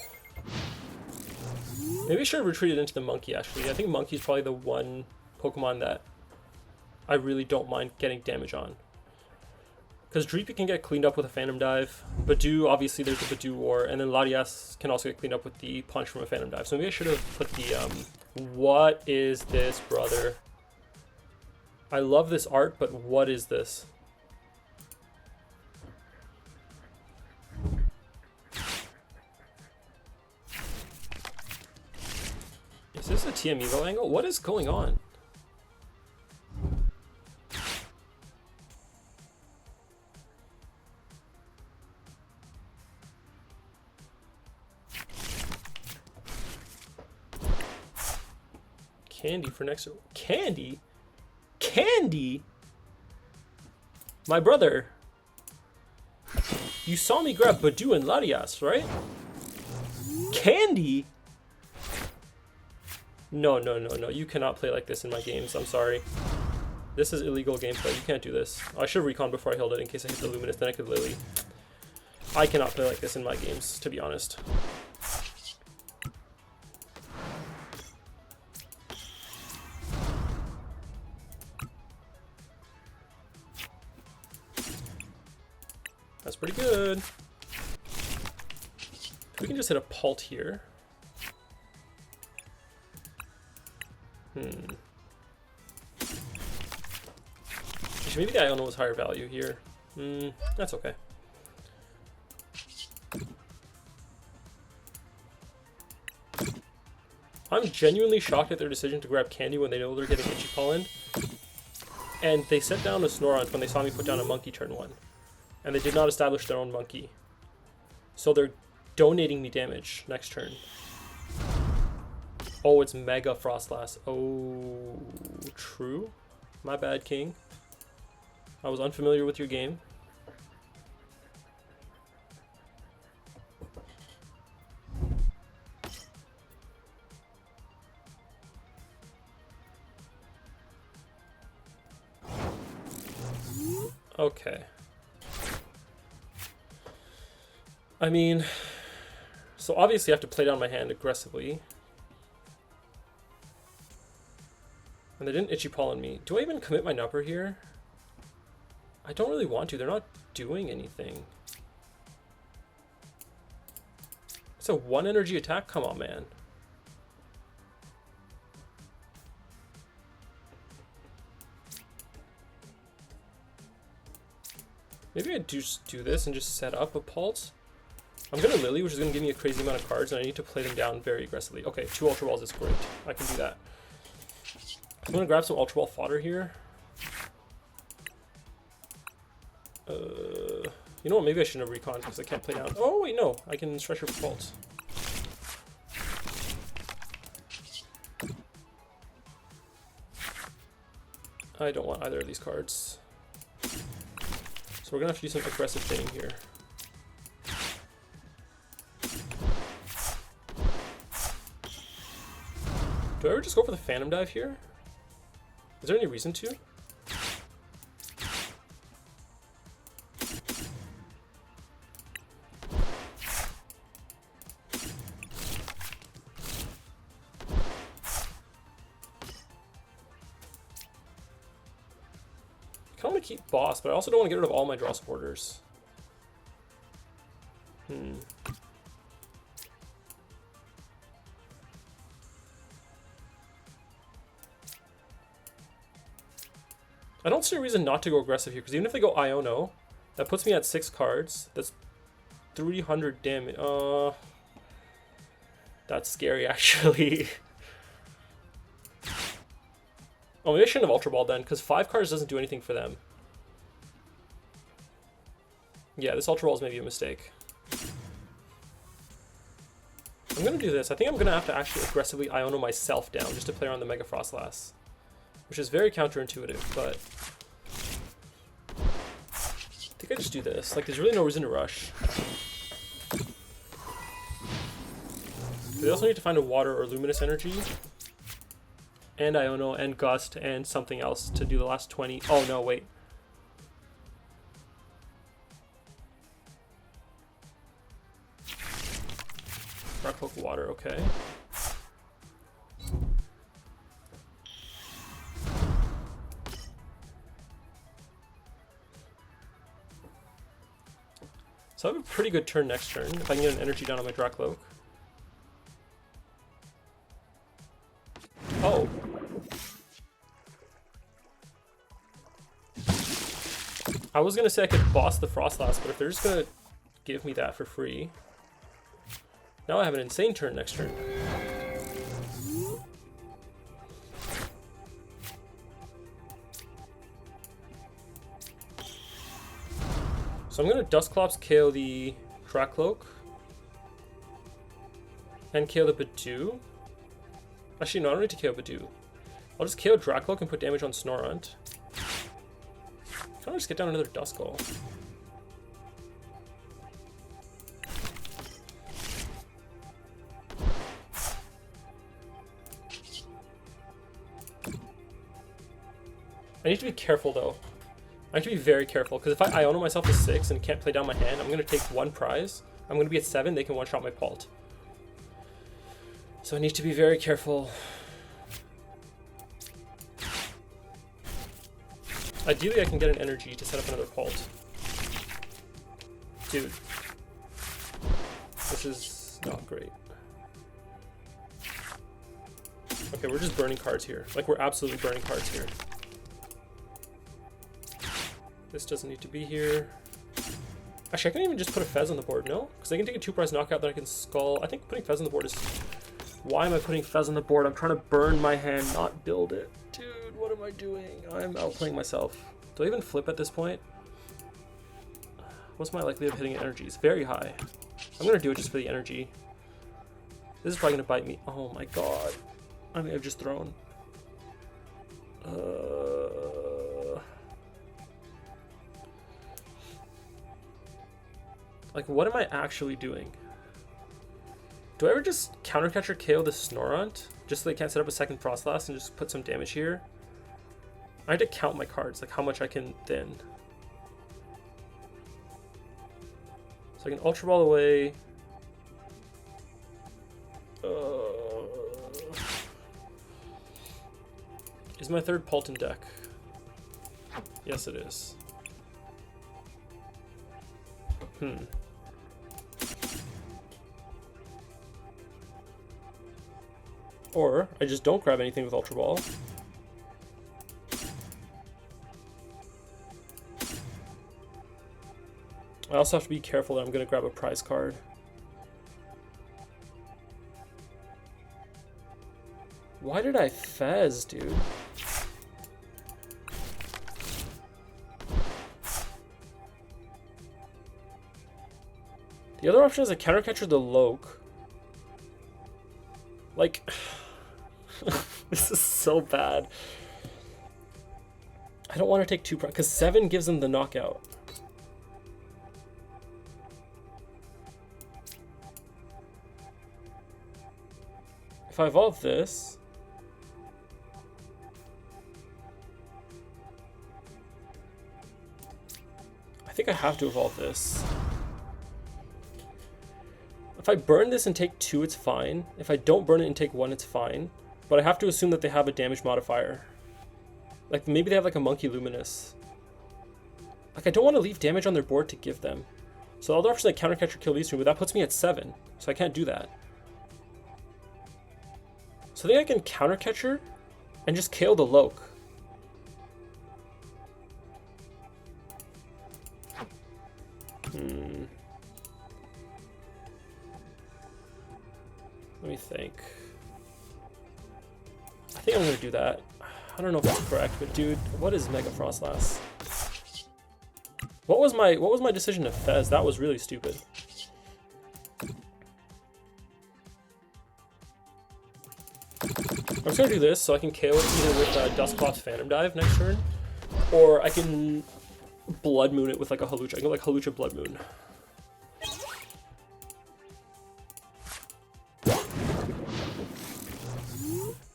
Maybe I should have retreated into the Monkey, actually. I think Monkey is probably the one Pokemon that I really don't mind getting damage on. Because Dreepy can get cleaned up with a Phantom Dive. Badu, obviously there's the Badu War, and then Latias can also get cleaned up with the Punch from a Phantom Dive. So maybe I should have put the, what is this, brother? I love this art, but what is this? Is this a TM Evo angle? What is going on? Candy for next. Candy? Candy? My brother. You saw me grab Badu and Latias, right? Candy? No, no, no, no. You cannot play like this in my games. I'm sorry. This is illegal gameplay. You can't do this. I should have reconned before I held it in case I hit the Luminous. Then I could Lily. I cannot play like this in my games, to be honest. That's pretty good. We can just hit a Pult here. Maybe the Iono was higher value here. That's okay. I'm genuinely shocked at their decision to grab Candy when they know they're getting Itchy Pollen. And they set down a Snorunt when they saw me put down a Monkey turn 1. And they did not establish their own Monkey. So they're donating me damage next turn. Oh, it's Mega Froslass. Oh, true. My bad, King. I was unfamiliar with your game. Okay. I mean, so obviously I have to play down my hand aggressively. And they didn't Itchy Pollen me. Do I even commit my number here? I don't really want to. They're not doing anything. It's a 1 energy attack? Come on, man. Maybe I just do this and just set up a Pult. I'm gonna Lily, which is gonna give me a crazy amount of cards, and I need to play them down very aggressively. Okay, 2 Ultra Balls is great. I can do that. I'm gonna grab some Ultra Ball fodder here. You know what? Maybe I shouldn't have recon because I can't play down. Oh wait, no, I can stretch her for Pult. I don't want either of these cards. So we're gonna have to do some aggressive thing here. Do I ever just go for the Phantom Dive here? Is there any reason to? I want to keep Boss, but I also don't want to get rid of all my draw supporters. I don't see a reason not to go aggressive here, because even if they go Iono, that puts me at 6 cards. That's 300 damage. That's scary, actually. Oh, maybe I shouldn't have Ultra Ball then, because 5 cards doesn't do anything for them. Yeah, this Ultra Ball is maybe a mistake. I'm going to do this. I think I'm going to have to actually aggressively Iono myself down just to play around the Mega Froslass. Which is very counterintuitive, but I think I just do this. Like, there's really no reason to rush. They also need to find a Water or Luminous Energy. And Iono, and Gust, and something else to do the last 20. Oh no, wait. Dragapult Water, okay. So I have a pretty good turn next turn, if I can get an energy down on my Dracloak. Oh. I was gonna say I could boss the Froslass, but if they're just gonna give me that for free. Now I have an insane turn next turn. So I'm gonna Dusclops KO the Dracloak. And KO the Badoo. Actually, no, I don't need to KO Badoo. I'll just KO Dracloak and put damage on Snorunt. Can I just get down another Duskull? I need to be careful though. I need to be very careful, because if I Iono myself to 6 and can't play down my hand, I'm going to take 1 prize. I'm going to be at 7, they can one-shot my Pult. So I need to be very careful. Ideally, I can get an energy to set up another Pult. Dude. This is not great. Okay, we're just burning cards here. Like, we're absolutely burning cards here. This doesn't need to be here. Actually, I can even just put a Fez on the board, no? Because I can take a 2-prize knockout that I can Skull. I think putting Fez on the board is... Why am I putting Fez on the board? I'm trying to burn my hand, not build it. Dude, what am I doing? I'm outplaying myself. Do I even flip at this point? What's my likelihood of hitting an energy? It's very high. I'm going to do it just for the energy. This is probably going to bite me. Oh my god. I may have just thrown. Like, what am I actually doing? Do I ever just countercatcher KO the Snorunt? Just so they can't set up a second Froslass and just put some damage here? I had to count my cards, like how much I can thin. So I can Ultra Ball away. Is my third Pult in deck? Yes, it is. Or I just don't grab anything with Ultra Ball. I also have to be careful that I'm going to grab a prize card. Why did I Fez, dude? The other option is a counter catcher the Loke. Like, this is so bad. I don't want to take 2 because 7 gives them the knockout. If I evolve this, I think I have to evolve this. If I burn this and take 2, it's fine. If I don't burn it and take 1, it's fine. But I have to assume that they have a damage modifier. Like, maybe they have like a Monkey Luminous. Like, I don't want to leave damage on their board to give them. So the other option is like counter catcher kill these 2, but that puts me at 7. So I can't do that. So I think I can counter catcher and just kill the Loke. Let me think. I think I'm gonna do that. I don't know if that's correct, but dude, what is Mega Froslass? What was my decision to Fez? That was really stupid. I'm just gonna do this so I can KO it either with Dusknoir's Phantom Dive next turn, or I can Blood Moon it with like a Hawlucha. I can go like Hawlucha Blood Moon.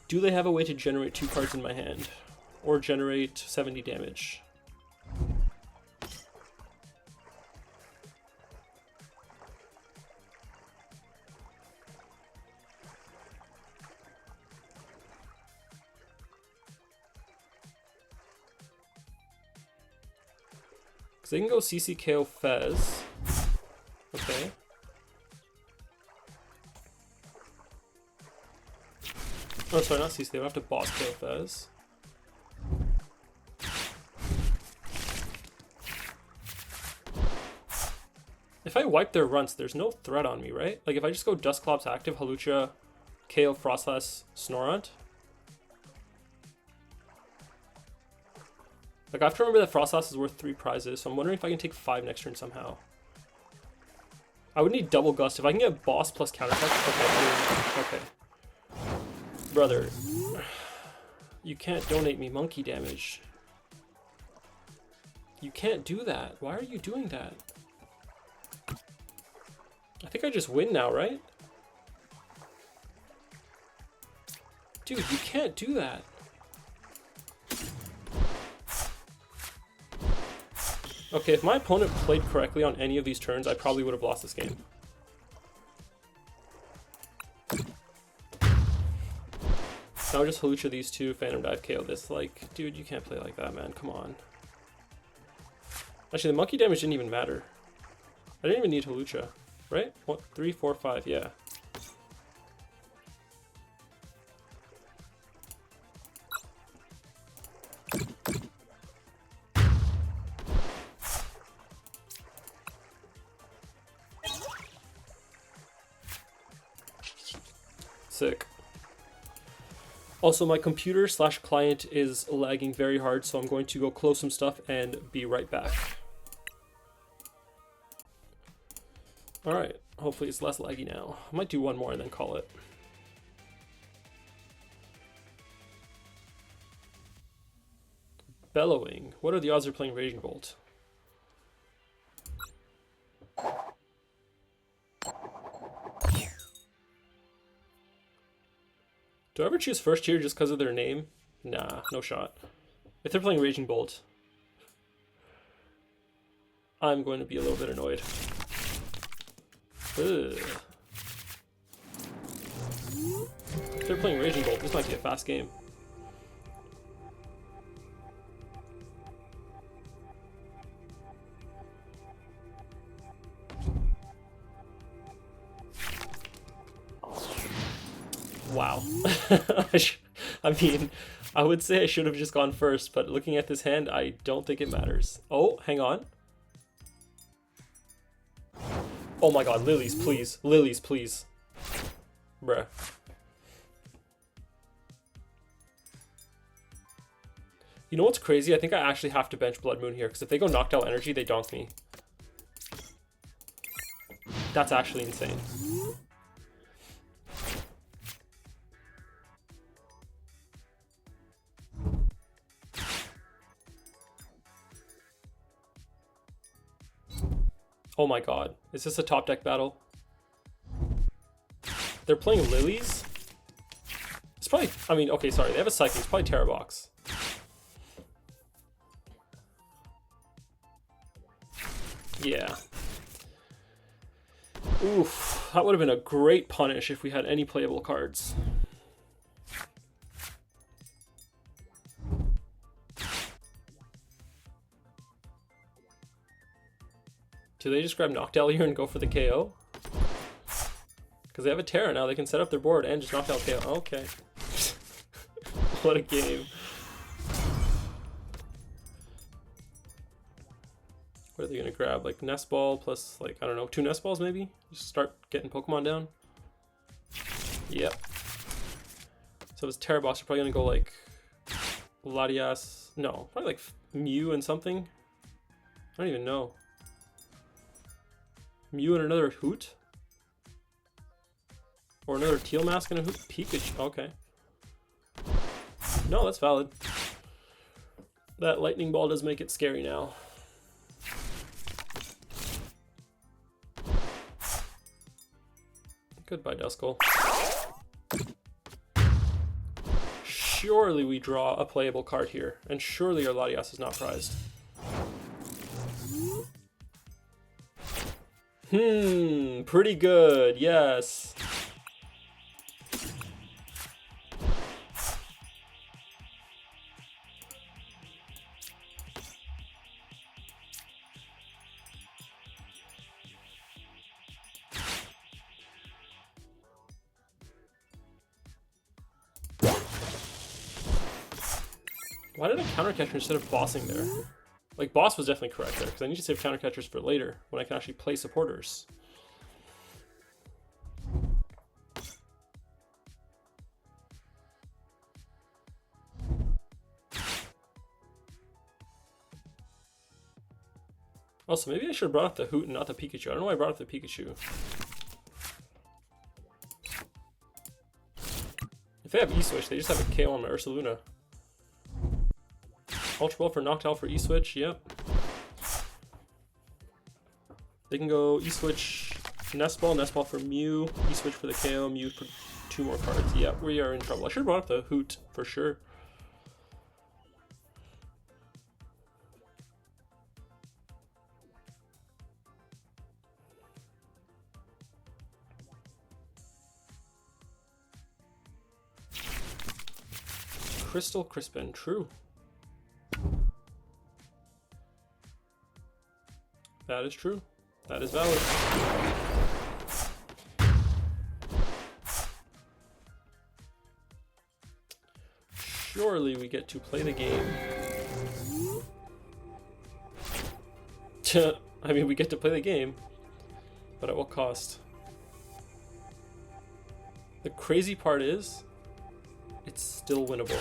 Do they have a way to generate 2 cards in my hand? Or generate 70 damage? Because they can go CCKO Fez. Okay. Oh, sorry, not CC. They would have to boss KO Fez. If I wipe their runts, there's no threat on me, right? Like, if I just go Dusknoir's active, Hawlucha, KO Froslass, Snorunt. Like, I have to remember that Froslass is worth 3 prizes, so I'm wondering if I can take 5 next turn somehow. I would need double Gust. If I can get boss plus counter touch. Okay. Brother, you can't donate me monkey damage. You can't do that. Why are you doing that? I think I just win now, right? Dude, you can't do that. Okay, if my opponent played correctly on any of these turns, I probably would have lost this game. Now just Hawlucha these 2, Phantom Dive, KO this. Like, dude, you can't play like that, man. Come on. Actually, the monkey damage didn't even matter. I didn't even need Hawlucha, right? 1, 3, 4, 5, yeah. Sick. Also, my computer / client is lagging very hard, so I'm going to go close some stuff and be right back. Alright, hopefully it's less laggy now. I might do one more and then call it. Bellowing. What are the odds of playing Raging Bolt? Do I ever choose first tier just because of their name? Nah, no shot. If they're playing Raging Bolt, I'm going to be a little bit annoyed. Ugh. If they're playing Raging Bolt, this might be a fast game. Wow. I mean, I would say I should have just gone first, but looking at this hand, I don't think it matters. Oh, hang on. Oh my god, lilies, please. Lilies, please. Bruh. You know what's crazy? I think I actually have to bench Blood Moon here, because if they go Noctowl Energy, they donk me. That's actually insane. Oh my god. Is this a top deck battle? They're playing lilies? It's probably... I mean, okay, sorry. They have a Psychic. It's probably Terabox. Yeah. Oof. That would have been a great punish if we had any playable cards. Do they just grab Noctowl here and go for the KO? Because they have a Terra now, they can set up their board and just Noctowl KO. Okay. What a game. What are they going to grab? Like Nest Ball plus, like, I don't know, 2 Nest Balls maybe? Just start getting Pokemon down? Yep. So this Terabox are probably going to go like Latias. No, probably like Mew and something. I don't even know. Mew and another Hoot? Or another Teal Mask and a Hoot? Pikachu. Okay. No, that's valid. That Lightning Ball does make it scary now. Goodbye, Duskull. Surely we draw a playable card here, and surely our Latias is not prized. Pretty good, yes. Why did I counter catcher instead of bossing there? Like, boss was definitely correct there, because I need to save counter catchers for later, when I can actually play supporters. Also, maybe I should have brought up the Hoot and not the Pikachu. I don't know why I brought up the Pikachu. If they have E-Switch, they just have a KO on my Ursaluna. Ultra Ball for Noctowl for E-Switch, yep. They can go E-Switch Nest Ball for Mew, E-Switch for the KO, Mew for 2 more cards. Yep, we are in trouble. I should have brought up the Hoot for sure. Crystal Crispin, true. That is true. That is valid. Surely we get to play the game. I mean, we get to play the game, but at what cost? The crazy part is, it's still winnable.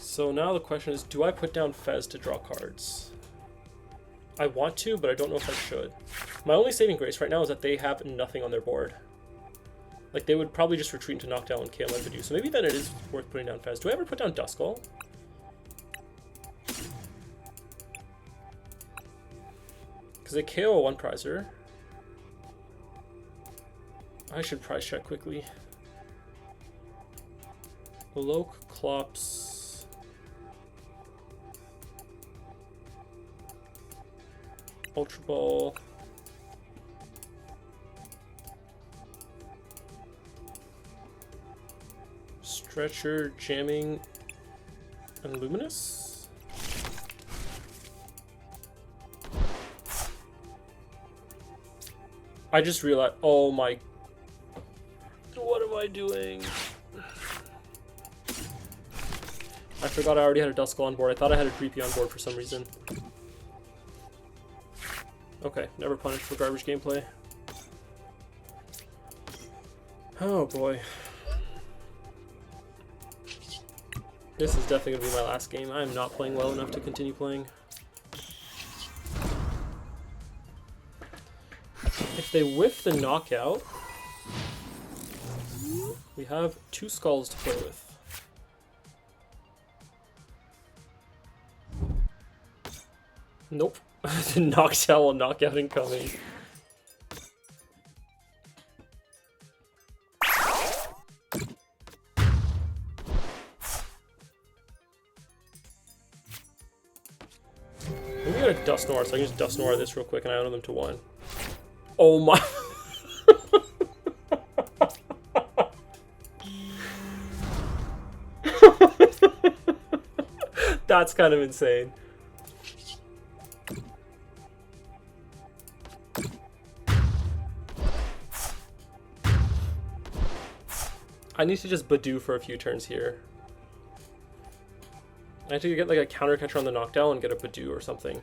So now the question is, do I put down Fez to draw cards? I want to, but I don't know if I should. My only saving grace right now is that they have nothing on their board. Like, they would probably just retreat into Knockdown and KO Pidgeot, so maybe then it is worth putting down Fez. Do I ever put down Duskull? Because they KO a 1-prizer. I should prize check quickly. Loke, Clops... Ultra Ball. Stretcher, Jamming, and Luminous. I just realized, oh my, what am I doing? I forgot I already had a Duskull on board. I thought I had a Dreepy on board for some reason. Okay, never punished for garbage gameplay. Oh boy. This is definitely going to be my last game. I am not playing well enough to continue playing. If they whiff the knockout, we have 2 skulls to play with. Nope. The Noctowl knockout incoming. Let me get a Dusknoir so I can just Dusknoir this real quick and I own them to 1. Oh my. That's kind of insane. I need to just Badoo for a few turns here. I have to get like a counter catcher on the Noctowl and get a Badoo or something.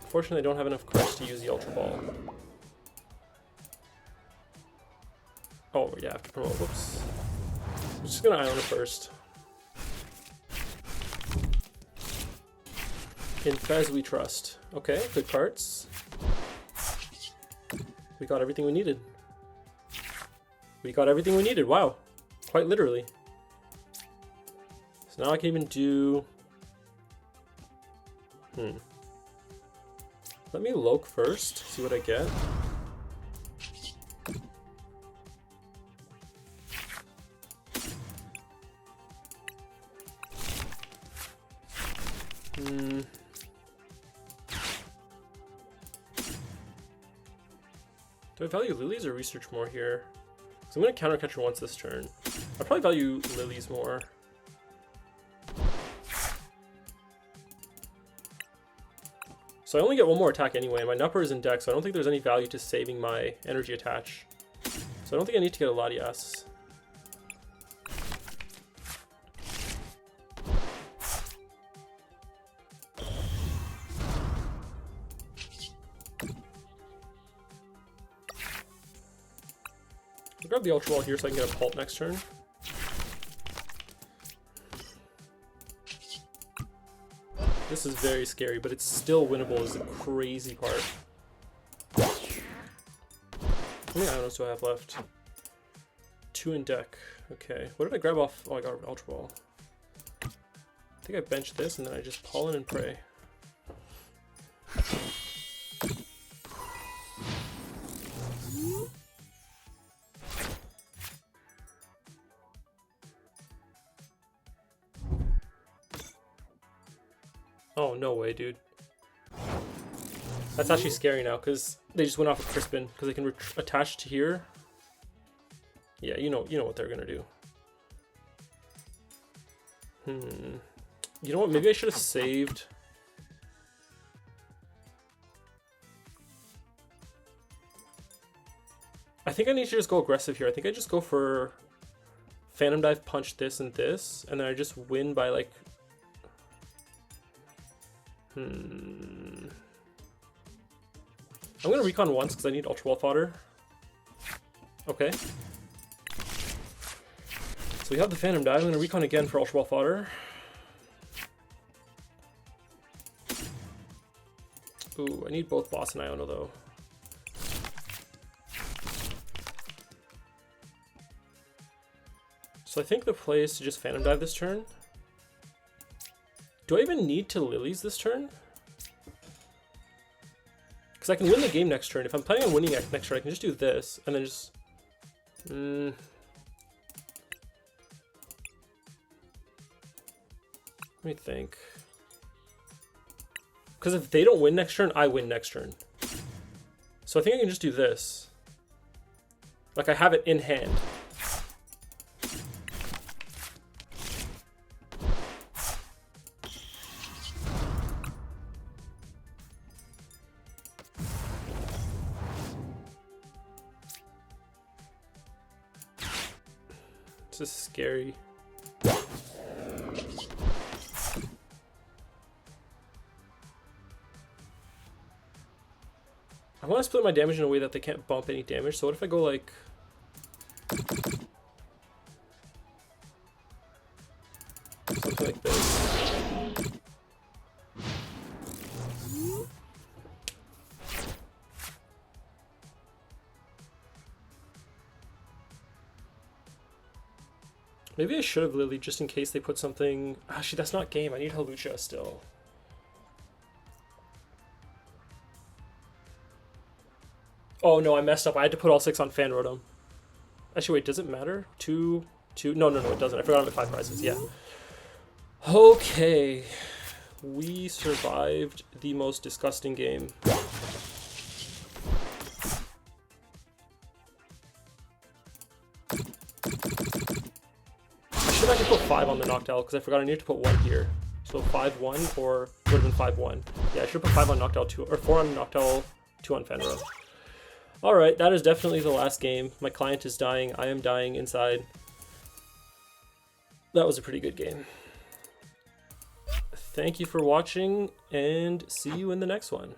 Unfortunately, I don't have enough cards to use the Ultra Ball. Oh yeah, I have to promote. Whoops. I'm just gonna Iona first. In Fez we trust. Okay, good cards. We got everything we needed. We got everything we needed. Wow. Quite literally. So now I can even do... Let me Loke first, see what I get. Do I value Lilies or research more here? So I'm going to counter catcher once this turn. I probably value Lilies more. So I only get 1 more attack anyway, and my Nupper is in deck, so I don't think there's any value to saving my energy attach. So I don't think I need to get a Latias. I'll grab the Ultra Ball here so I can get a Pult next turn. This is very scary, but it's still winnable is the crazy part. How many Ionos do I have left? 2 in deck. Okay, what did I grab off? Oh, I got an Ultra Ball. I think I benched this and then I just Pollen and Pray. Oh, no way, dude. That's actually scary now, because they just went off a Crispin, because they can attach to here. Yeah, you know what they're going to do. You know what, maybe I should have saved... I think I need to just go aggressive here. I think I just go for Phantom Dive, punch this and this, and then I just win by, like... I'm gonna recon once because I need Ultra Ball fodder. Okay. So we have the Phantom Dive. I'm gonna recon again for Ultra Ball fodder. Ooh, I need both Boss and Iona though. So I think the play is to just Phantom Dive this turn. Do I even need to Lilies this turn? Because I can win the game next turn. If I'm planning on winning next turn, I can just do this, and then just... Let me think. Because if they don't win next turn, I win next turn. So I think I can just do this. Like I have it in hand. This is scary. I want to split my damage in a way that they can't bump any damage, so what if I go like... something like this. Maybe I should have Lily just in case they put something... Actually, that's not game. I need Halucha still. Oh no, I messed up. I had to put all 6 on Fan Rotom. Actually, wait, does it matter? 2... No, it doesn't. I forgot I'm at 5 prizes. Yeah. Okay. We survived the most disgusting game. I should have actually put 5 on the Noctowl because I forgot I needed to put 1 here. So 5-1 or would have been 5-1. Yeah, I should put 5 on Noctowl 2 or 4 on Noctowl, 2 on Fenrir. Alright, that is definitely the last game. My client is dying. I am dying inside. That was a pretty good game. Thank you for watching and see you in the next one.